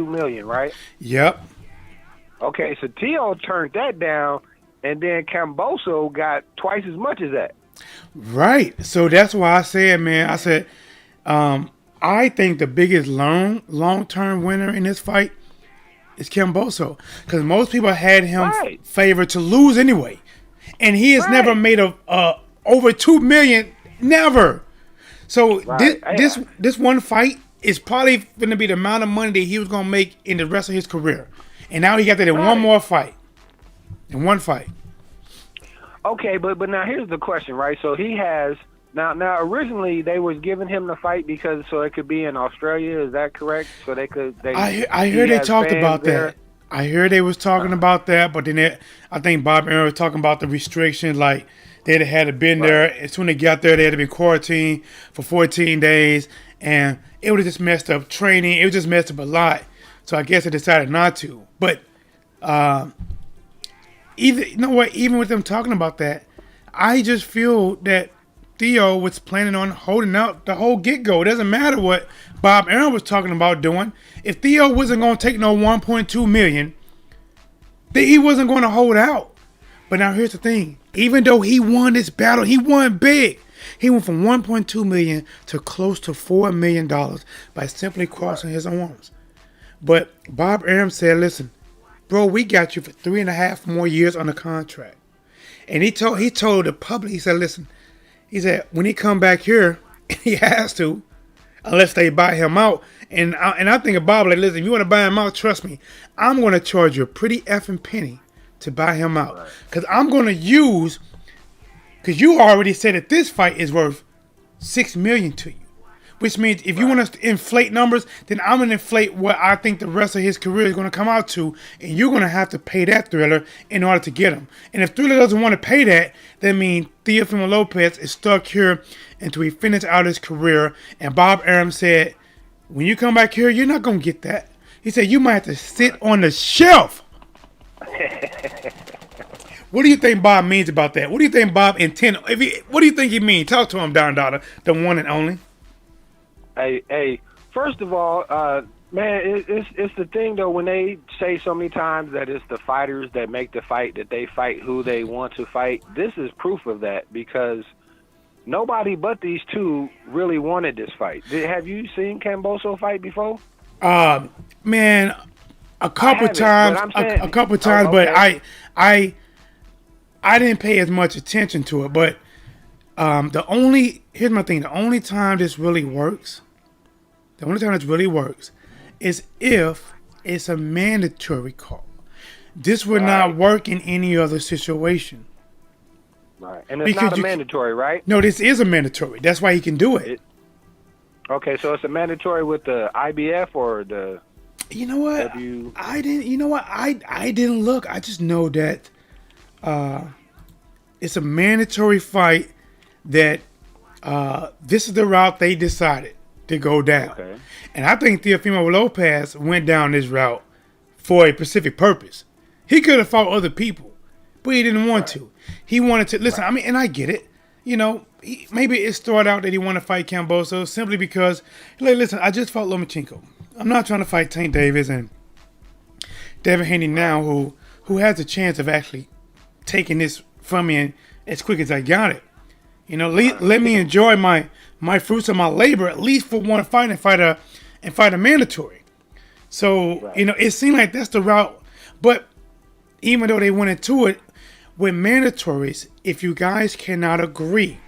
B: million, right?
A: Yep.
B: Okay, so T.O. turned that down, and then Kambosos got twice as much as that.
A: Right. So that's why I said, man, I think the biggest long-term winner in this fight is Kambosos, because most people had him favored to lose anyway, and he has never made over $2 million, never. So this one fight is probably going to be the amount of money that he was going to make in the rest of his career, and now he got that in one more fight, in one fight.
B: Okay, but now here's the question, right? So he has now originally they was giving him the fight because so it could be in Australia. Is that correct? So they could.
A: I heard they talked about that. I heard they was talking about that, but then I think Bob Arum was talking about the restriction, like they'd had to been there. As soon as they got there, they had to be quarantined for 14 days, and it would have just messed up training. It would just messed up a lot. So I guess they decided not to. But even with them talking about that, I just feel that Theo was planning on holding out the whole get-go. It doesn't matter what Bob Arum was talking about doing. If Theo wasn't going to take no 1.2 million, then he wasn't going to hold out. But now here's the thing. Even though he won this battle, he won big. He went from 1.2 million to close to $4 million by simply crossing his arms. But Bob Arum said, listen, bro, we got you for 3.5 more years on the contract. And he told the public, he said, listen, he said, when he come back here, he has to, unless they buy him out. And I think of Bob, like, listen, if you want to buy him out, trust me, I'm going to charge you a pretty effing penny to buy him out. Because I'm going to use, because you already said that this fight is worth $6 million to you. Which means if you want us to inflate numbers, then I'm going to inflate what I think the rest of his career is going to come out to. And you're going to have to pay that Triller in order to get him. And if Triller doesn't want to pay that means Teofimo Lopez is stuck here until he finishes out his career. And Bob Arum said, when you come back here, you're not going to get that. He said, you might have to sit on the shelf. What do you think Bob means about that? What do you think Bob intended? What do you think he means? Talk to him, Don Dada, the one and only.
B: Hey, first of all, man, it's the thing, though, when they say so many times that it's the fighters that make the fight, that they fight who they want to fight. This is proof of that, because nobody but these two really wanted this fight. Have you seen Kambosos fight before?
A: Man, a couple times, but I didn't pay as much attention to it. But here's my thing, the only time this really works is if it's a mandatory call. This would not work in any other situation.
B: Right. And it's not a mandatory, right?
A: No, this is a mandatory. That's why he can do it.
B: Okay, so it's a mandatory with the IBF or the...
A: You know what?
B: W.
A: I didn't. You know what? I didn't look. I just know that it's a mandatory fight. That this is the route they decided to go down,
B: Okay.
A: and I think Teofimo Lopez went down this route for a specific purpose. He could have fought other people, but he didn't want to. He wanted to listen. I mean, and I get it. You know, maybe it started out that he wanted to fight Kambosos simply because, like, listen, I just fought Lomachenko. I'm not trying to fight Tank Davis and Devin Haney now, who has a chance of actually taking this from me as quick as I got it. You know, let me enjoy my fruits of my labor at least for one fight and fight a mandatory. So you know, it seemed like that's the route. But even though they went into it with mandatories, if you guys cannot agree,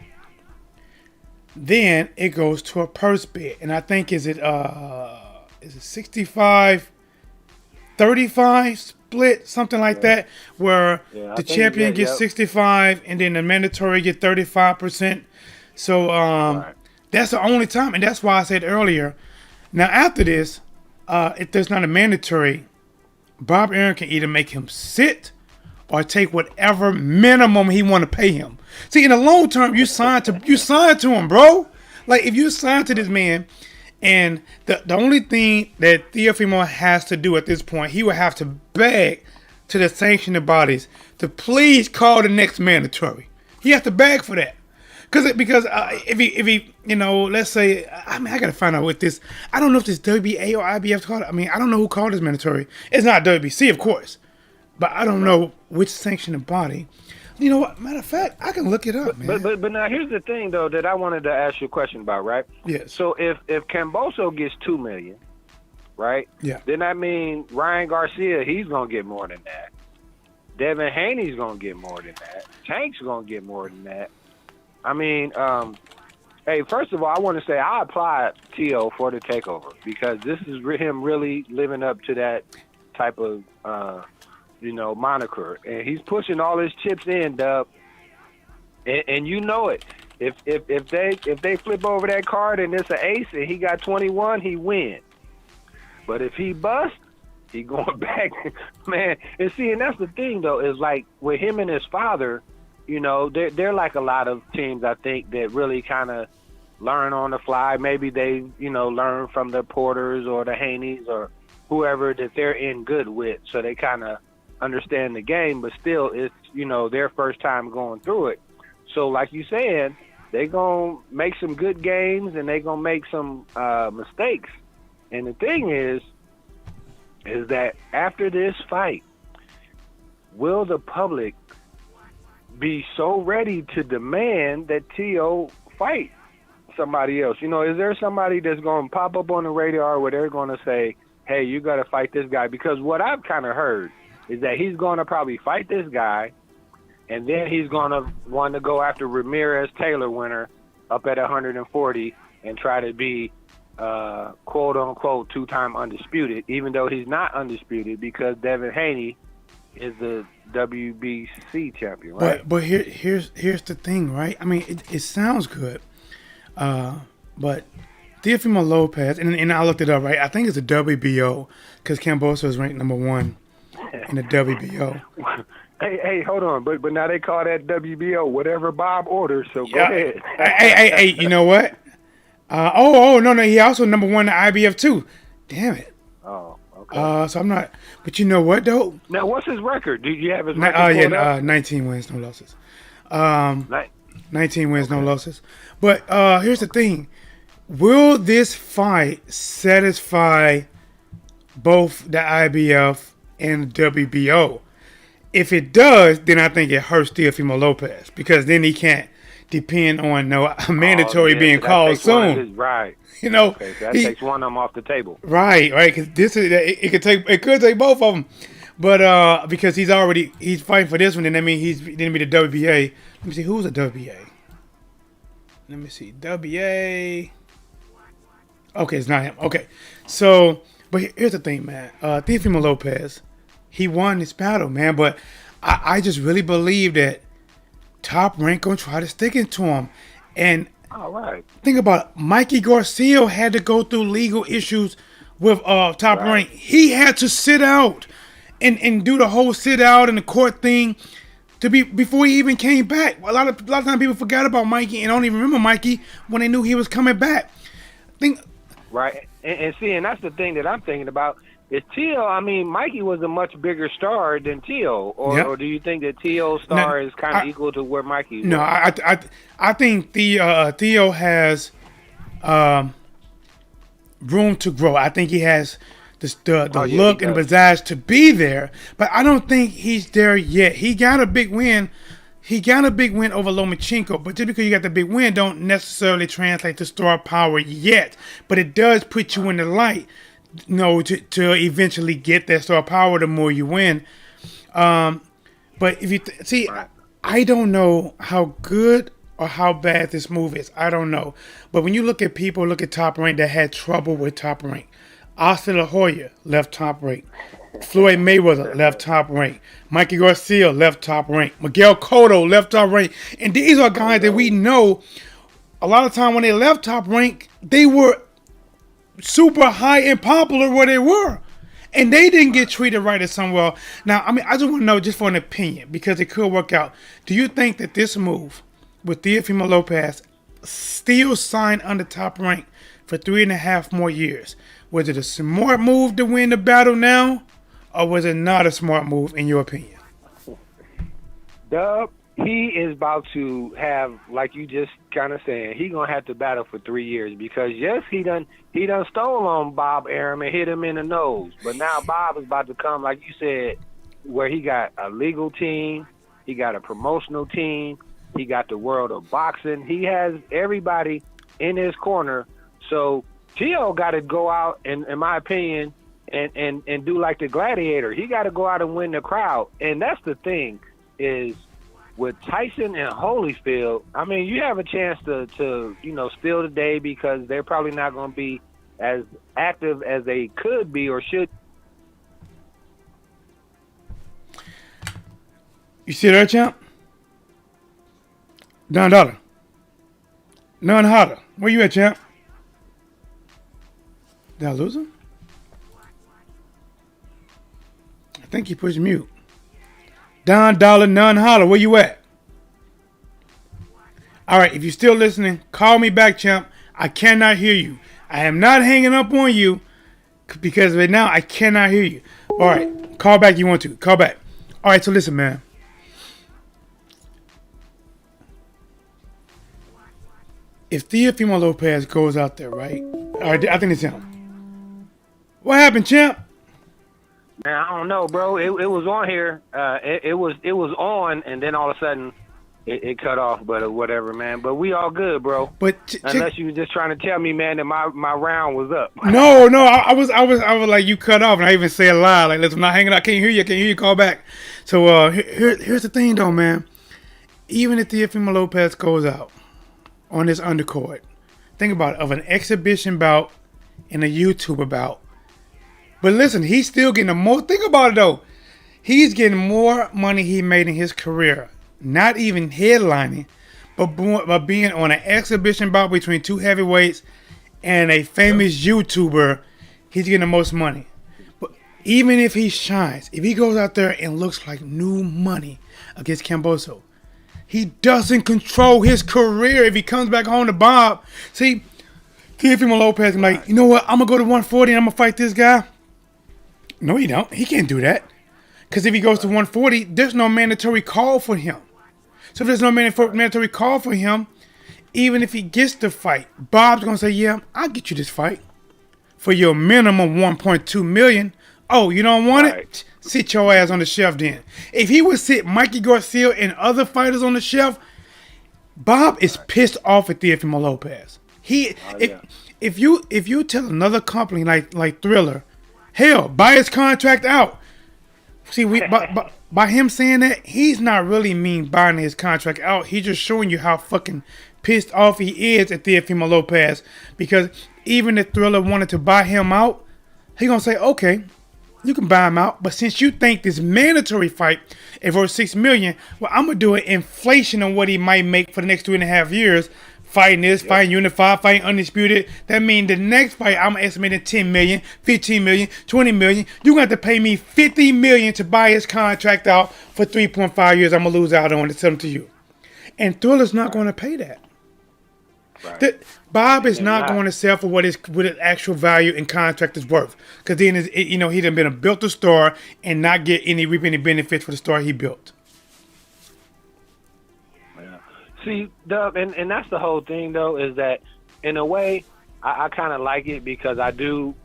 A: then it goes to a purse bid, and I think is it 65-35 split, something like that, where the champion gets 65 and then the mandatory get 35%. So that's the only time, and that's why I said earlier. Now after this, if there's not a mandatory, Bob Arum can either make him sit or take whatever minimum he want to pay him. See, in the long term, you signed to him, bro. Like if you signed to this man, and the only thing that Teofimo has to do at this point, he would have to beg to the sanctioning bodies to please call the next mandatory. He has to beg for that. Because if he you know, let's say, I mean, I gotta find out what this. I don't know if this WBA or IBF called it. I mean, I don't know who called this mandatory. It's not WBC, of course, but I don't know which sanctioning body. You know what? Matter of fact, I can look it up, man.
B: But now here's the thing though that I wanted to ask you a question about, right?
A: Yes.
B: So if Kambosos gets $2 million, right?
A: Yeah.
B: Then that means Ryan Garcia, he's gonna get more than that. Devin Haney's gonna get more than that. Tank's gonna get more than that. I mean, hey, first of all, I want to say I applaud Tio for the takeover because this is him really living up to that type of, moniker, and he's pushing all his chips in, Dub. And you know it. If they flip over that card and it's an ace and he got 21, he wins. But if he busts, he going back, man. And see, and that's the thing though, is like with him and his father. You know, they're like a lot of teams, I think, that really kind of learn on the fly. Maybe they, learn from the Porters or the Haneys or whoever that they're in good with. So they kind of understand the game, but still it's, their first time going through it. So like you said, they're going to make some good games and they're going to make some mistakes. And the thing is that after this fight, will the public be so ready to demand that Tio fight somebody else? Is there somebody that's going to pop up on the radar where they're going to say, hey, you got to fight this guy? Because what I've kind of heard is that he's going to probably fight this guy, and then he's going to want to go after Ramirez Taylor winner up at 140 and try to be quote-unquote two-time undisputed, even though he's not undisputed because Devin Haney is the WBC champion, right?
A: But here's the thing, right? I mean, it sounds good, but Teofimo Lopez, and I looked it up, right? I think it's a WBO because Kambosos is ranked number 1 in the WBO.
B: Hey, hold on, but now they call that WBO whatever Bob orders. So go ahead.
A: Hey, you know what? No, he also number 1 in the IBF too. Damn it.
B: Oh. Okay.
A: So I'm not, but you know what though?
B: Now, what's his record? Do you have his record?
A: 19 wins, no losses. 19 wins, no losses. But here's the thing: will this fight satisfy both the IBF and the WBO? If it does, then I think it hurts Teofimo Lopez because then he can't depend on a mandatory being called soon.
B: Right.
A: Okay,
B: so that takes one of them off the table.
A: Right. Because it could take both of them, but because he's fighting for this one, then that means he's gonna be the WBA. Let me see who's the WBA. Let me see WBA. Okay, it's not him. Okay, so but here's the thing, man. Teofimo Lopez, he won this battle, man, but I just really believe that Top Rank gonna try to stick it to him, and.
B: All right.
A: Think about it. Mikey Garcia had to go through legal issues with Top Rank. He had to sit out and do the whole sit out and the court thing before he even came back. A lot of times people forgot about Mikey and don't even remember Mikey when they knew he was coming back.
B: Right, and see, and that's the thing that I'm thinking about is Tio. I mean, Mikey was a much bigger star than Tio, or do you think that Tio's star is kind of equal to where Mikey was?
A: No, I think Theo has room to grow. I think he has the look and pizzazz to be there, but I don't think he's there yet. He got a big win. He got a big win over Lomachenko, but just because you got the big win don't necessarily translate to star power yet. But it does put you in the light, to eventually get that star power the more you win. But if you see, I don't know how good or how bad this move is. I don't know. But when you look at people, look at Top Rank that had trouble with Top Rank. Oscar La Hoya left Top Rank. Floyd Mayweather left Top Rank. Mikey Garcia left Top Rank. Miguel Cotto left Top Rank. And these are guys that we know a lot of time when they left Top Rank, they were super high and popular where they were. And they didn't get treated right at somewhere. Now, I mean, I just want to know, just for an opinion, because it could work out. Do you think that this move with Teofimo Lopez still signed under Top Rank for 3.5 more years? Was it a smart move to win the battle now? Or was it not a smart move, in your opinion?
B: Dub, he is about to have, like you just kind of saying, he gonna have to battle for 3 years because yes, he done stole on Bob Arum and hit him in the nose. But now Bob is about to come, like you said, where he got a legal team, he got a promotional team, he got the world of boxing. He has everybody in his corner. So Tio got to go out, and in my opinion, and do like the gladiator. He got to go out and win the crowd. And that's the thing is with Tyson and Holyfield, I mean, you have a chance to steal the day because they're probably not going to be as active as they could be or should.
A: You see that, champ? Don Dollar. None hotter. Where you at, champ? Did I lose him? I think he pushed mute. Don Dollar, none holler. Where you at? All right, if you're still listening, call me back, champ. I cannot hear you. I am not hanging up on you because right now I cannot hear you. All right, call back if you want to. Call back. All right, so listen, man. If Teofimo Lopez goes out there, right? All right, I think it's him. What happened, champ?
B: Man, I don't know, bro. It was on here. It was on, and then all of a sudden it cut off. But whatever, man. But we all good, bro.
A: But
B: unless you were just trying to tell me, man, that my round was up.
A: No, I was like, you cut off, and I even said live. Like, listen, I'm not hanging out. I can't hear you. Call back. So here's the thing, though, man. Even if Teofimo Lopez goes out on this undercard, think about it, of an exhibition bout and a YouTuber bout. But listen, he's still getting the most. Think about it, though. He's getting more money he made in his career. Not even headlining, but being on an exhibition bout between two heavyweights and a famous YouTuber. He's getting the most money. But even if he shines, if he goes out there and looks like new money against Kambosos, he doesn't control his career if he comes back home to Bob. See, Teofimo Lopez, I'm like, you know what? I'm going to go to 140 and I'm going to fight this guy. No, he don't. He can't do that. Because if he goes to 140, there's no mandatory call for him. So if there's no mandatory call for him, even if he gets the fight, Bob's going to say, yeah, I'll get you this fight for your minimum $1.2 million. Oh, you don't want it? Sit your ass on the shelf then. If he would sit Mikey Garcia and other fighters on the shelf, Bob is pissed off at Teofimo Lopez. If you tell another company like Triller, hell, buy his contract out. See, by him saying that, he's not really mean buying his contract out. He's just showing you how fucking pissed off he is at Teofimo Lopez. Because even if Triller wanted to buy him out, he gonna say, okay, you can buy him out, but since you think this mandatory fight is worth $6 million, well, I'm gonna do an inflation on what he might make for the next 2.5 years fighting this, fighting unified, fighting undisputed. That means the next fight, I'm estimating 10 million, 15 million, 20 million. You're going to have to pay me 50 million to buy his contract out for 3.5 years. I'm going to lose out on it, sell them to you. And Thriller's not going to pay that.
B: Right.
A: Bob is not going to sell for what his actual value and contract is worth. Because then, he done been built a store and not reap any benefits for the store he built.
B: Yeah. See, Dub, and that's the whole thing, though, is that in a way, I kind of like it because I do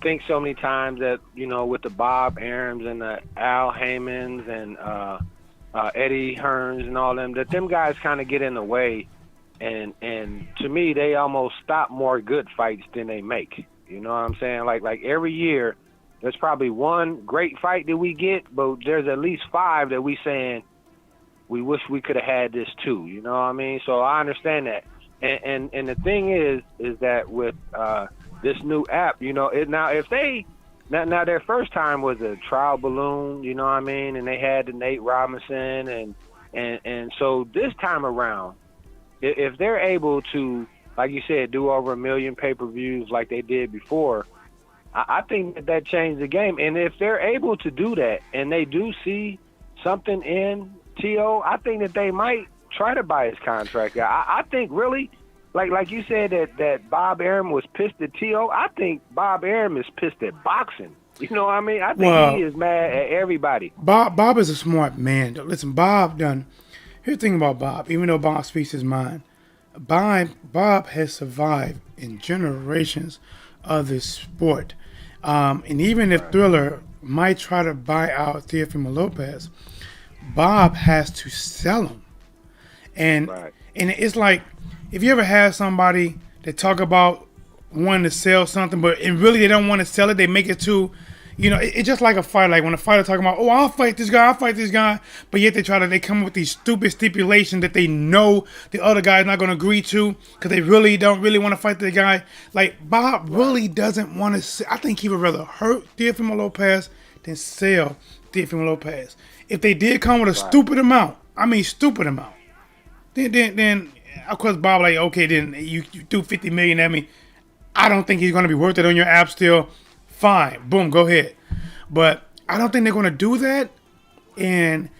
B: think so many times that, with the Bob Arums and the Al Haymans and Eddie Hearns and all them, that them guys kind of get in the way. And to me, they almost stop more good fights than they make. You know what I'm saying? Like every year, there's probably one great fight that we get, but there's at least 5 that we saying we wish we could have had this too. You know what I mean? So I understand that. And the thing is that with this new app, now if they now their first time was a trial balloon, you know what I mean, and they had the Nate Robinson and so this time around, if they're able to, like you said, do over 1 million pay-per-views like they did before, I think that changed the game. And if they're able to do that and they do see something in T.O., I think that they might try to buy his contract. I think really, like you said that Bob Arum was pissed at T.O., I think Bob Arum is pissed at boxing. You know what I mean? I think he is mad at everybody.
A: Bob is a smart man. Listen, here's the thing about Bob. Even though Bob speaks his mind, Bob has survived in generations of this sport. And even if Thriller might try to buy out Teofimo Lopez, Bob has to sell him. And it's like, if you ever have somebody that talk about wanting to sell something, and really they don't want to sell it, they make it too... it's just like a fight. Like when a fighter talking about, I'll fight this guy, but yet they come up with these stupid stipulations that they know the other guy is not going to agree to because they really don't want to fight the guy. Like Bob really doesn't want to. I think he would rather hurt Teofimo Lopez than sell Teofimo Lopez. If they did come with a stupid amount, then of course Bob okay, then you do 50 million at me. I don't think he's going to be worth it on your app still. Fine, boom, go ahead. But I don't think they're going to do that. And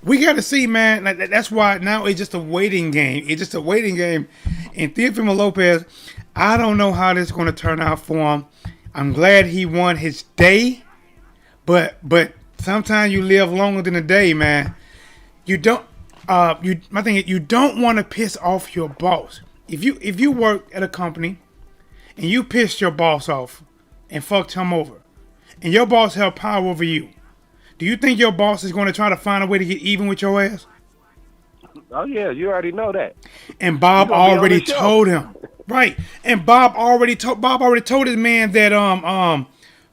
A: we got to see, man. That's why now it's just a waiting game. And Teofimo Lopez, I don't know how this is going to turn out for him. I'm glad he won his day. But sometimes you live longer than a day, man. You don't. My thing is, you don't want to piss off your boss. If you work at a company and you pissed your boss off and fucked him over, and your boss held power over you, do you think your boss is going to try to find a way to get even with your ass?
B: Oh yeah, you already know that.
A: And Bob already told him, right? And Bob already told his man that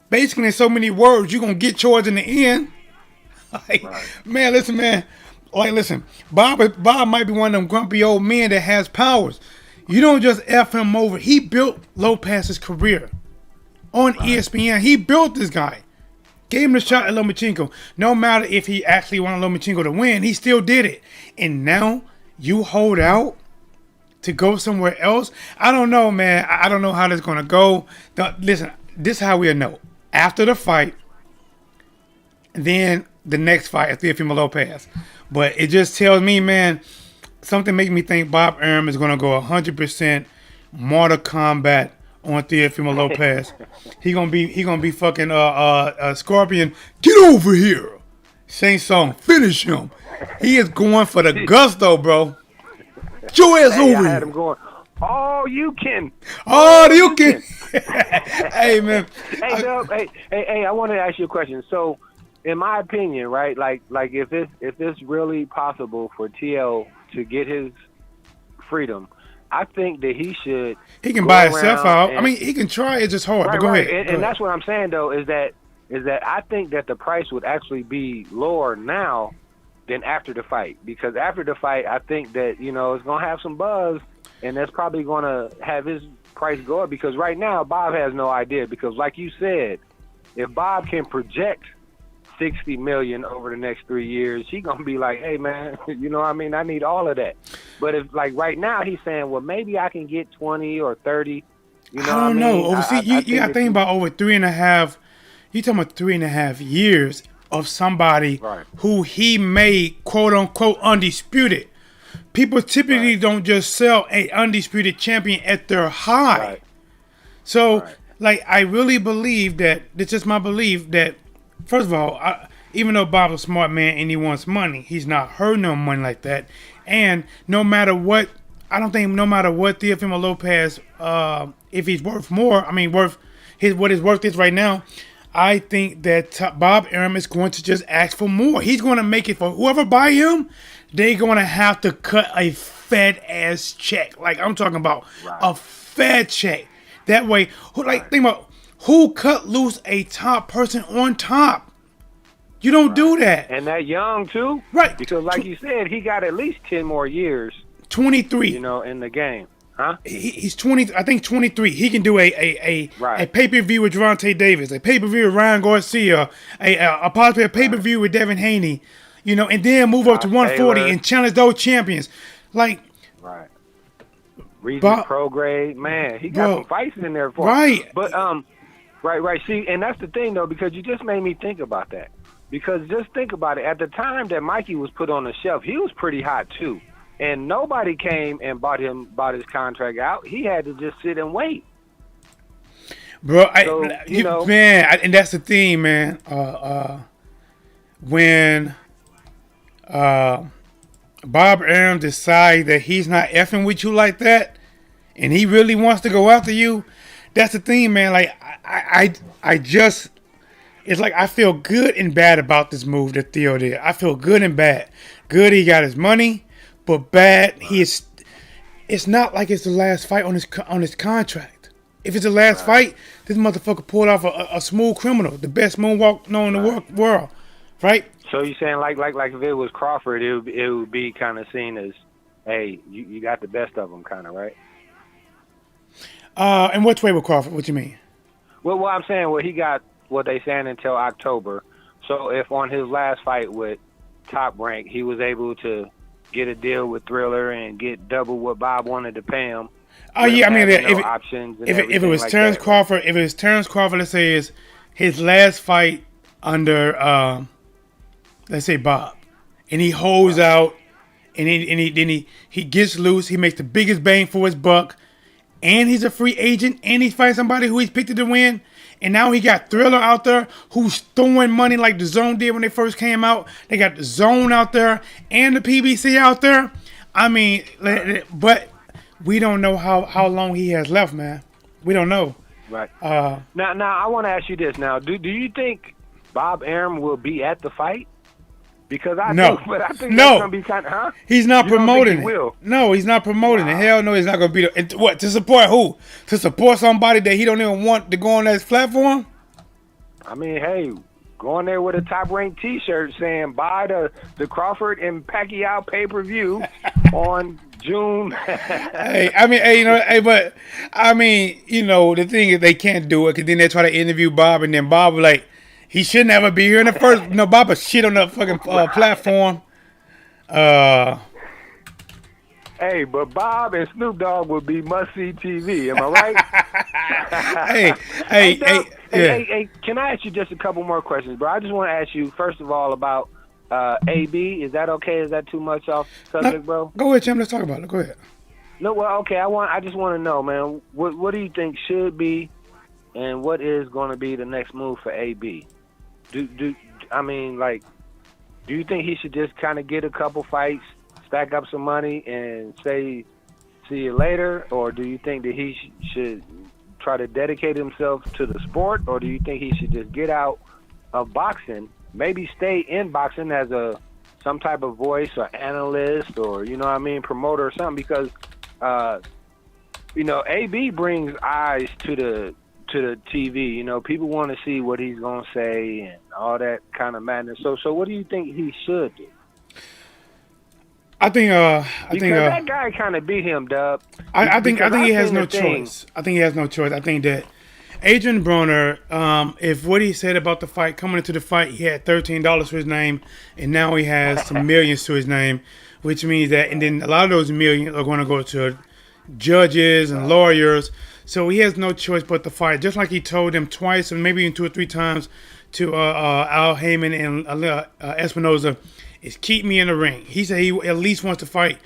A: basically in so many words, you're gonna get yours in the end. Man, listen, Bob might be one of them grumpy old men that has powers. You don't just F him over. He built Lopez's career on ESPN. He built this guy. Gave him the shot at Lomachenko. No matter if he actually wanted Lomachenko to win, he still did it. And now you hold out to go somewhere else? I don't know, man. I don't know how this is going to go. Listen, this is how we'll know. After the fight, then the next fight is Teofimo Lopez. But it just tells me, man, something makes me think Bob Arum is going to go 100% Mortal Kombat on Teofimo Lopez. He gonna be fucking Scorpion. Get over here, Shang Tsung. Finish him. He is going for the gusto, bro. Get your ass over here. I had him
B: going. Oh, you can.
A: Hey, man.
B: Hey, Dub, hey. I want to ask you a question. So, in my opinion, right, like if it's really possible for TL to get his freedom, I think that he should.
A: He can buy himself out. I mean, he can try. It's just hard. But go ahead.
B: And that's what I'm saying, though, is that I think that the price would actually be lower now than after the fight. Because after the fight, I think that, it's going to have some buzz, and that's probably going to have his price go up. Because right now, Bob has no idea. Because like you said, if Bob can project $60 million over the next 3 years, he gonna be like, hey man, you know what I mean? I need all of that. But if like right now he's saying, well, maybe I can get 20 or 30. You know
A: I
B: what I
A: don't
B: mean?
A: know. See, you got to think about over 3.5. You talking about 3.5 years of somebody
B: Right.
A: who he made quote unquote undisputed. People typically
B: Right.
A: don't just sell a undisputed champion at their high.
B: Right.
A: So,
B: Right.
A: like, I really believe that, it's just my belief that, first of all, even though Bob's a smart man and he wants money, he's not hurting no money like that. And no matter what, I don't think no matter what Teofimo Lopez, if he's worth more, I mean, what his worth is right now, I think that Bob Arum is going to just ask for more. He's going to make it for whoever buy him. They're going to have to cut a fat ass check. Like, I'm talking about a fat check. That way, think about who cut loose a top person on top. You don't do that.
B: And that young too,
A: Right?
B: Because like you said, he got at least 10 more years.
A: 23.
B: You know, in the game, huh?
A: He's 20. I think 23. He can do a
B: Right.
A: pay-per-view with Javante Davis, a pay-per-view with Ryan Garcia, a possibly a pay-per-view with Devin Haney, you know, and then move up to 140
B: Taylor.
A: and challenge those champions. Like,
B: Right. Reason
A: Bob-
B: Prograde, man, he got
A: Bro,
B: some fights in there for
A: right.
B: him. But right. See, and that's the thing though, because you just made me think about that. Because just think about it. At the time that Mikey was put on the shelf, he was pretty hot too, and nobody came and bought his contract out. He had to just sit and wait.
A: Bro,
B: So,
A: man, and that's the thing, man. When Bob Arum decides that he's not effing with you like that, and he really wants to go after you, that's the thing, man. Like, I just, it's like I feel good and bad about this move that Theo did. I feel good and bad. Good, he got his money, but bad, it's not like it's the last fight on his contract. If it's the last fight, this motherfucker pulled off a smooth criminal, the best moonwalk known in the world, right?
B: So you saying like if it was Crawford, it would be kind of seen as, hey, you got the best of them, kind of, right?
A: In which way with Crawford? What you mean?
B: Well, I'm saying, he got what they saying until October. So if on his last fight with Top Rank, he was able to get a deal with Triller and get double what Bob wanted to pay him.
A: Oh yeah, I mean,
B: if
A: it was
B: like
A: Terrence
B: that,
A: Crawford, if it was Terrence Crawford, let's say is his last fight under, let's say Bob, and he holds out, and then he gets loose, he makes the biggest bang for his buck, and he's a free agent, and he's fighting somebody who he's picked to win, and now he got Triller out there who's throwing money like the Zone did when they first came out. They got the Zone out there and the PBC out there. I mean, but we don't know how long he has left, man. We don't know.
B: Right. Now I want to ask you this. Now, do you think Bob Arum will be at the fight? Because I think that's gonna be kind of, huh?
A: He's not
B: You don't
A: promoting
B: think he will?
A: No, he's not promoting it. Hell no, he's not gonna be what, to support who? To support somebody that he don't even want to go on that platform?
B: I mean, hey, go in there with a Top Rank T-shirt saying buy the Crawford and Pacquiao pay-per-view on June.
A: But I mean, the thing is they can't do it because then they try to interview Bob, and then Bob was like, he shouldn't ever be here in the first. No, Bob was shit on the fucking platform.
B: Hey, but Bob and Snoop Dogg would be must-see TV. Am I right? Hey, can I ask you just a couple more questions, bro? I just want to ask you, first of all, about AB. Is that okay? Is that too much off subject, bro?
A: Go ahead, Jim. Let's talk about it. Go ahead.
B: No, well, okay. I just want to know, man. What do you think should be, and what is going to be the next move for AB? Do you think he should just kind of get a couple fights, stack up some money, and say, see you later? Or do you think that he should try to dedicate himself to the sport? Or do you think he should just get out of boxing, maybe stay in boxing as some type of voice or analyst or, promoter or something? Because, AB brings eyes to the TV. People want to see what he's going to say and all that kind of madness. So what do you think he should do?
A: I think
B: that guy kind of beat him, Dub.
A: I think he has no choice. I think he has no choice. I think that Adrian Broner, if what he said about the fight coming into the fight, he had $13 to his name, and now he has some millions to his name, which means that, and then a lot of those millions are going to go to judges and lawyers. So he has no choice but to fight. Just like he told them twice, and maybe even 2 or 3 times, to Al Heyman and Espinoza, is keep me in the ring. He said he at least wants to fight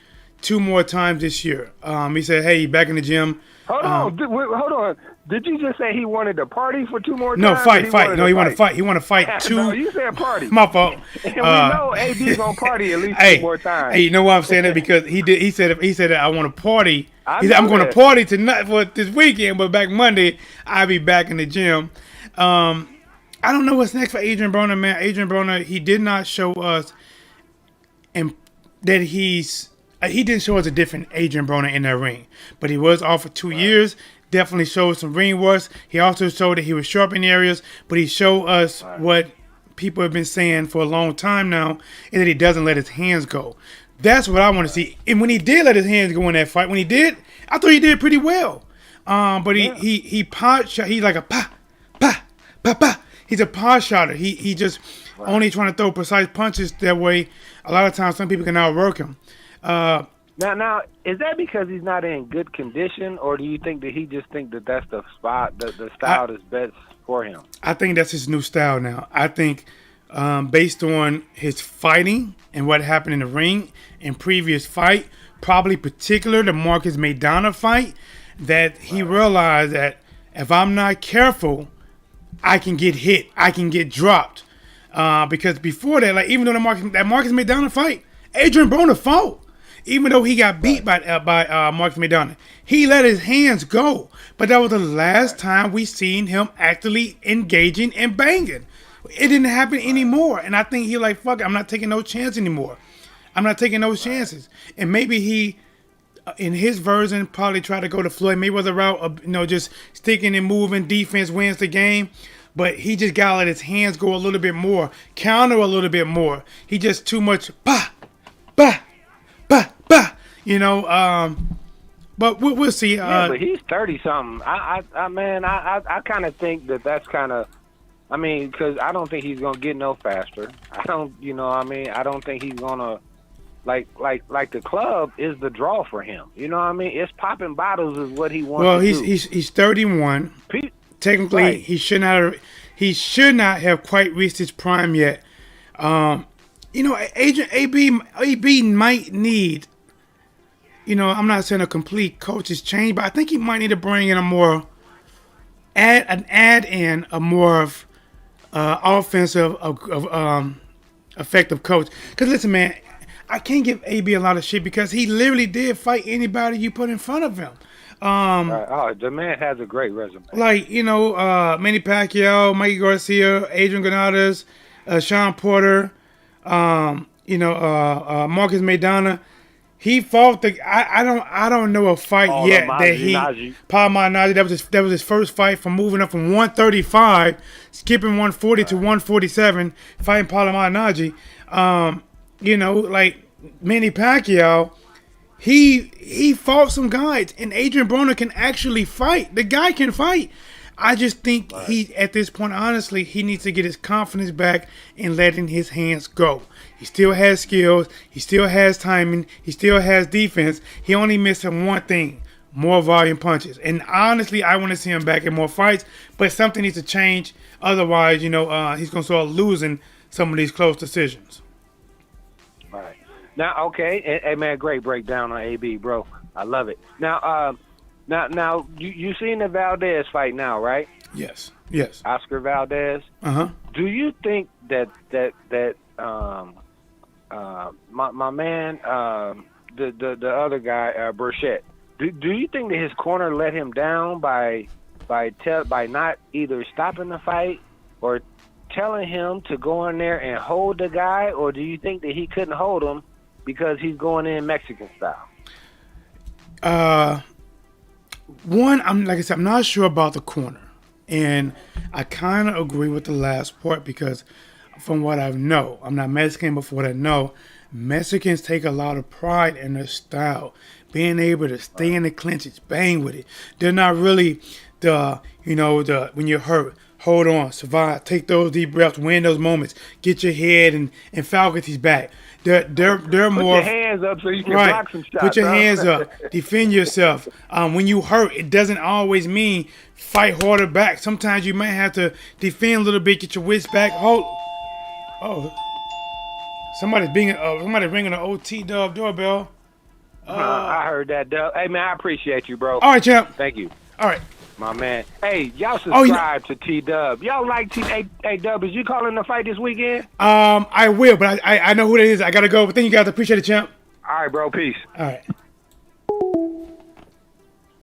A: 2 more times this year. He said, hey, back in the gym.
B: Hold on. Did you just say he wanted to party for 2 more times?
A: No, fight. No, he wanted to fight. He wanted to fight 2.
B: No, you said party.
A: My fault.
B: And we know AB's gonna party at least 2 more times.
A: Hey, you know why I'm saying that? Because he said that I want to party. He said I'm going to
B: that.
A: party tonight for this weekend, but back Monday I'll be back in the gym. I don't know what's next for Adrian Broner, man. Adrian Broner, he did not show us, and that he didn't show us a different Adrian Broner in that ring, but he was off for 2 years. Definitely showed some ring works. He also showed that he was sharp in areas, but he showed us what people have been saying for a long time now, is that he doesn't let his hands go. That's what I want to see. And when he did let his hands go in that fight, I thought he did pretty well. But he pot shot. He's like a pa. He's a pot shotter. He just only trying to throw precise punches that way. A lot of times, some people can outwork him.
B: Now, is that because he's not in good condition, or do you think that he just think that that's the spot, the style that's best for him?
A: I think that's his new style now. I think based on his fighting and what happened in the ring in previous fight, probably particular the Marcus Maidana fight, that he realized that if I'm not careful, I can get hit, I can get dropped. Because before that, like even though that Marcus Maidana fight, Adrian Broner fought. Even though he got beat by Marcus Maidana, he let his hands go. But that was the last time we seen him actually engaging and banging. It didn't happen anymore. And I think he like, fuck it, I'm not taking no chance anymore. I'm not taking those chances. And maybe he, in his version, probably tried to go to Floyd Mayweather route of, just sticking and moving, defense wins the game. But he just got to let his hands go a little bit more, counter a little bit more. He just too much, bah. But we'll see.
B: But he's 30-something. I kind of think that's kind of, because I don't think he's gonna get no faster. I don't think he's gonna like the club is the draw for him. It's popping bottles is what he wants. Well,
A: he's 31. Technically, right. He should not have quite reached his prime yet. Agent AB might need, I'm not saying a complete coach's change, but I think he might need to bring in a more offensive, effective coach. Because listen, man, I can't give AB a lot of shit because he literally did fight anybody you put in front of him.
B: The man has a great resume.
A: Like, Manny Pacquiao, Mikey Garcia, Adrian Granados, Sean Porter, Marcus Maidana. He fought I don't know a fight yet that he Paul Malignaggi, that was his first fight from moving up from 135, skipping 140 to 147, fighting Paul Malignaggi. Like Manny Pacquiao, he fought some guys, and Adrian Broner can actually fight. The guy can fight. I just think he, at this point, honestly, he needs to get his confidence back and letting his hands go. He still has skills. He still has timing. He still has defense. He only missing one thing: more volume punches. And honestly, I want to see him back in more fights, but something needs to change. Otherwise, he's going to start losing some of these close decisions.
B: Right. Now, okay. Hey, man, great breakdown on AB, bro. I love it. Now, Now, you seen the Valdez fight now, right?
A: Yes.
B: Oscar Valdez. Do you think that my man, the other guy, Burchett, do you think that his corner let him down by not either stopping the fight or telling him to go in there and hold the guy, or do you think that he couldn't hold him because he's going in Mexican style?
A: One, I'm not sure about the corner, and I kind of agree with the last part because from what I know, I'm not Mexican, but from what I know, Mexicans take a lot of pride in their style, being able to stay in the clinches, bang with it. They're not really when you're hurt, hold on, survive, take those deep breaths, win those moments, get your head and faculties back. They're
B: Put
A: more
B: your hands up so you can
A: right.
B: block some shots.
A: Put your hands up, defend yourself. When you hurt, it doesn't always mean fight harder back. Sometimes you might have to defend a little bit, get your wits back. Somebody's ringing the OT doorbell.
B: I heard that, Dub. Hey, man, I appreciate you, bro.
A: All right, champ.
B: Thank you.
A: All right.
B: My man. Hey, y'all subscribe to T-Dub. Y'all like Hey, Dub, is you calling the fight this weekend?
A: I will, but I know who that is. I got to go. But thank you guys. Appreciate it, champ.
B: All right, bro. Peace.
A: All right.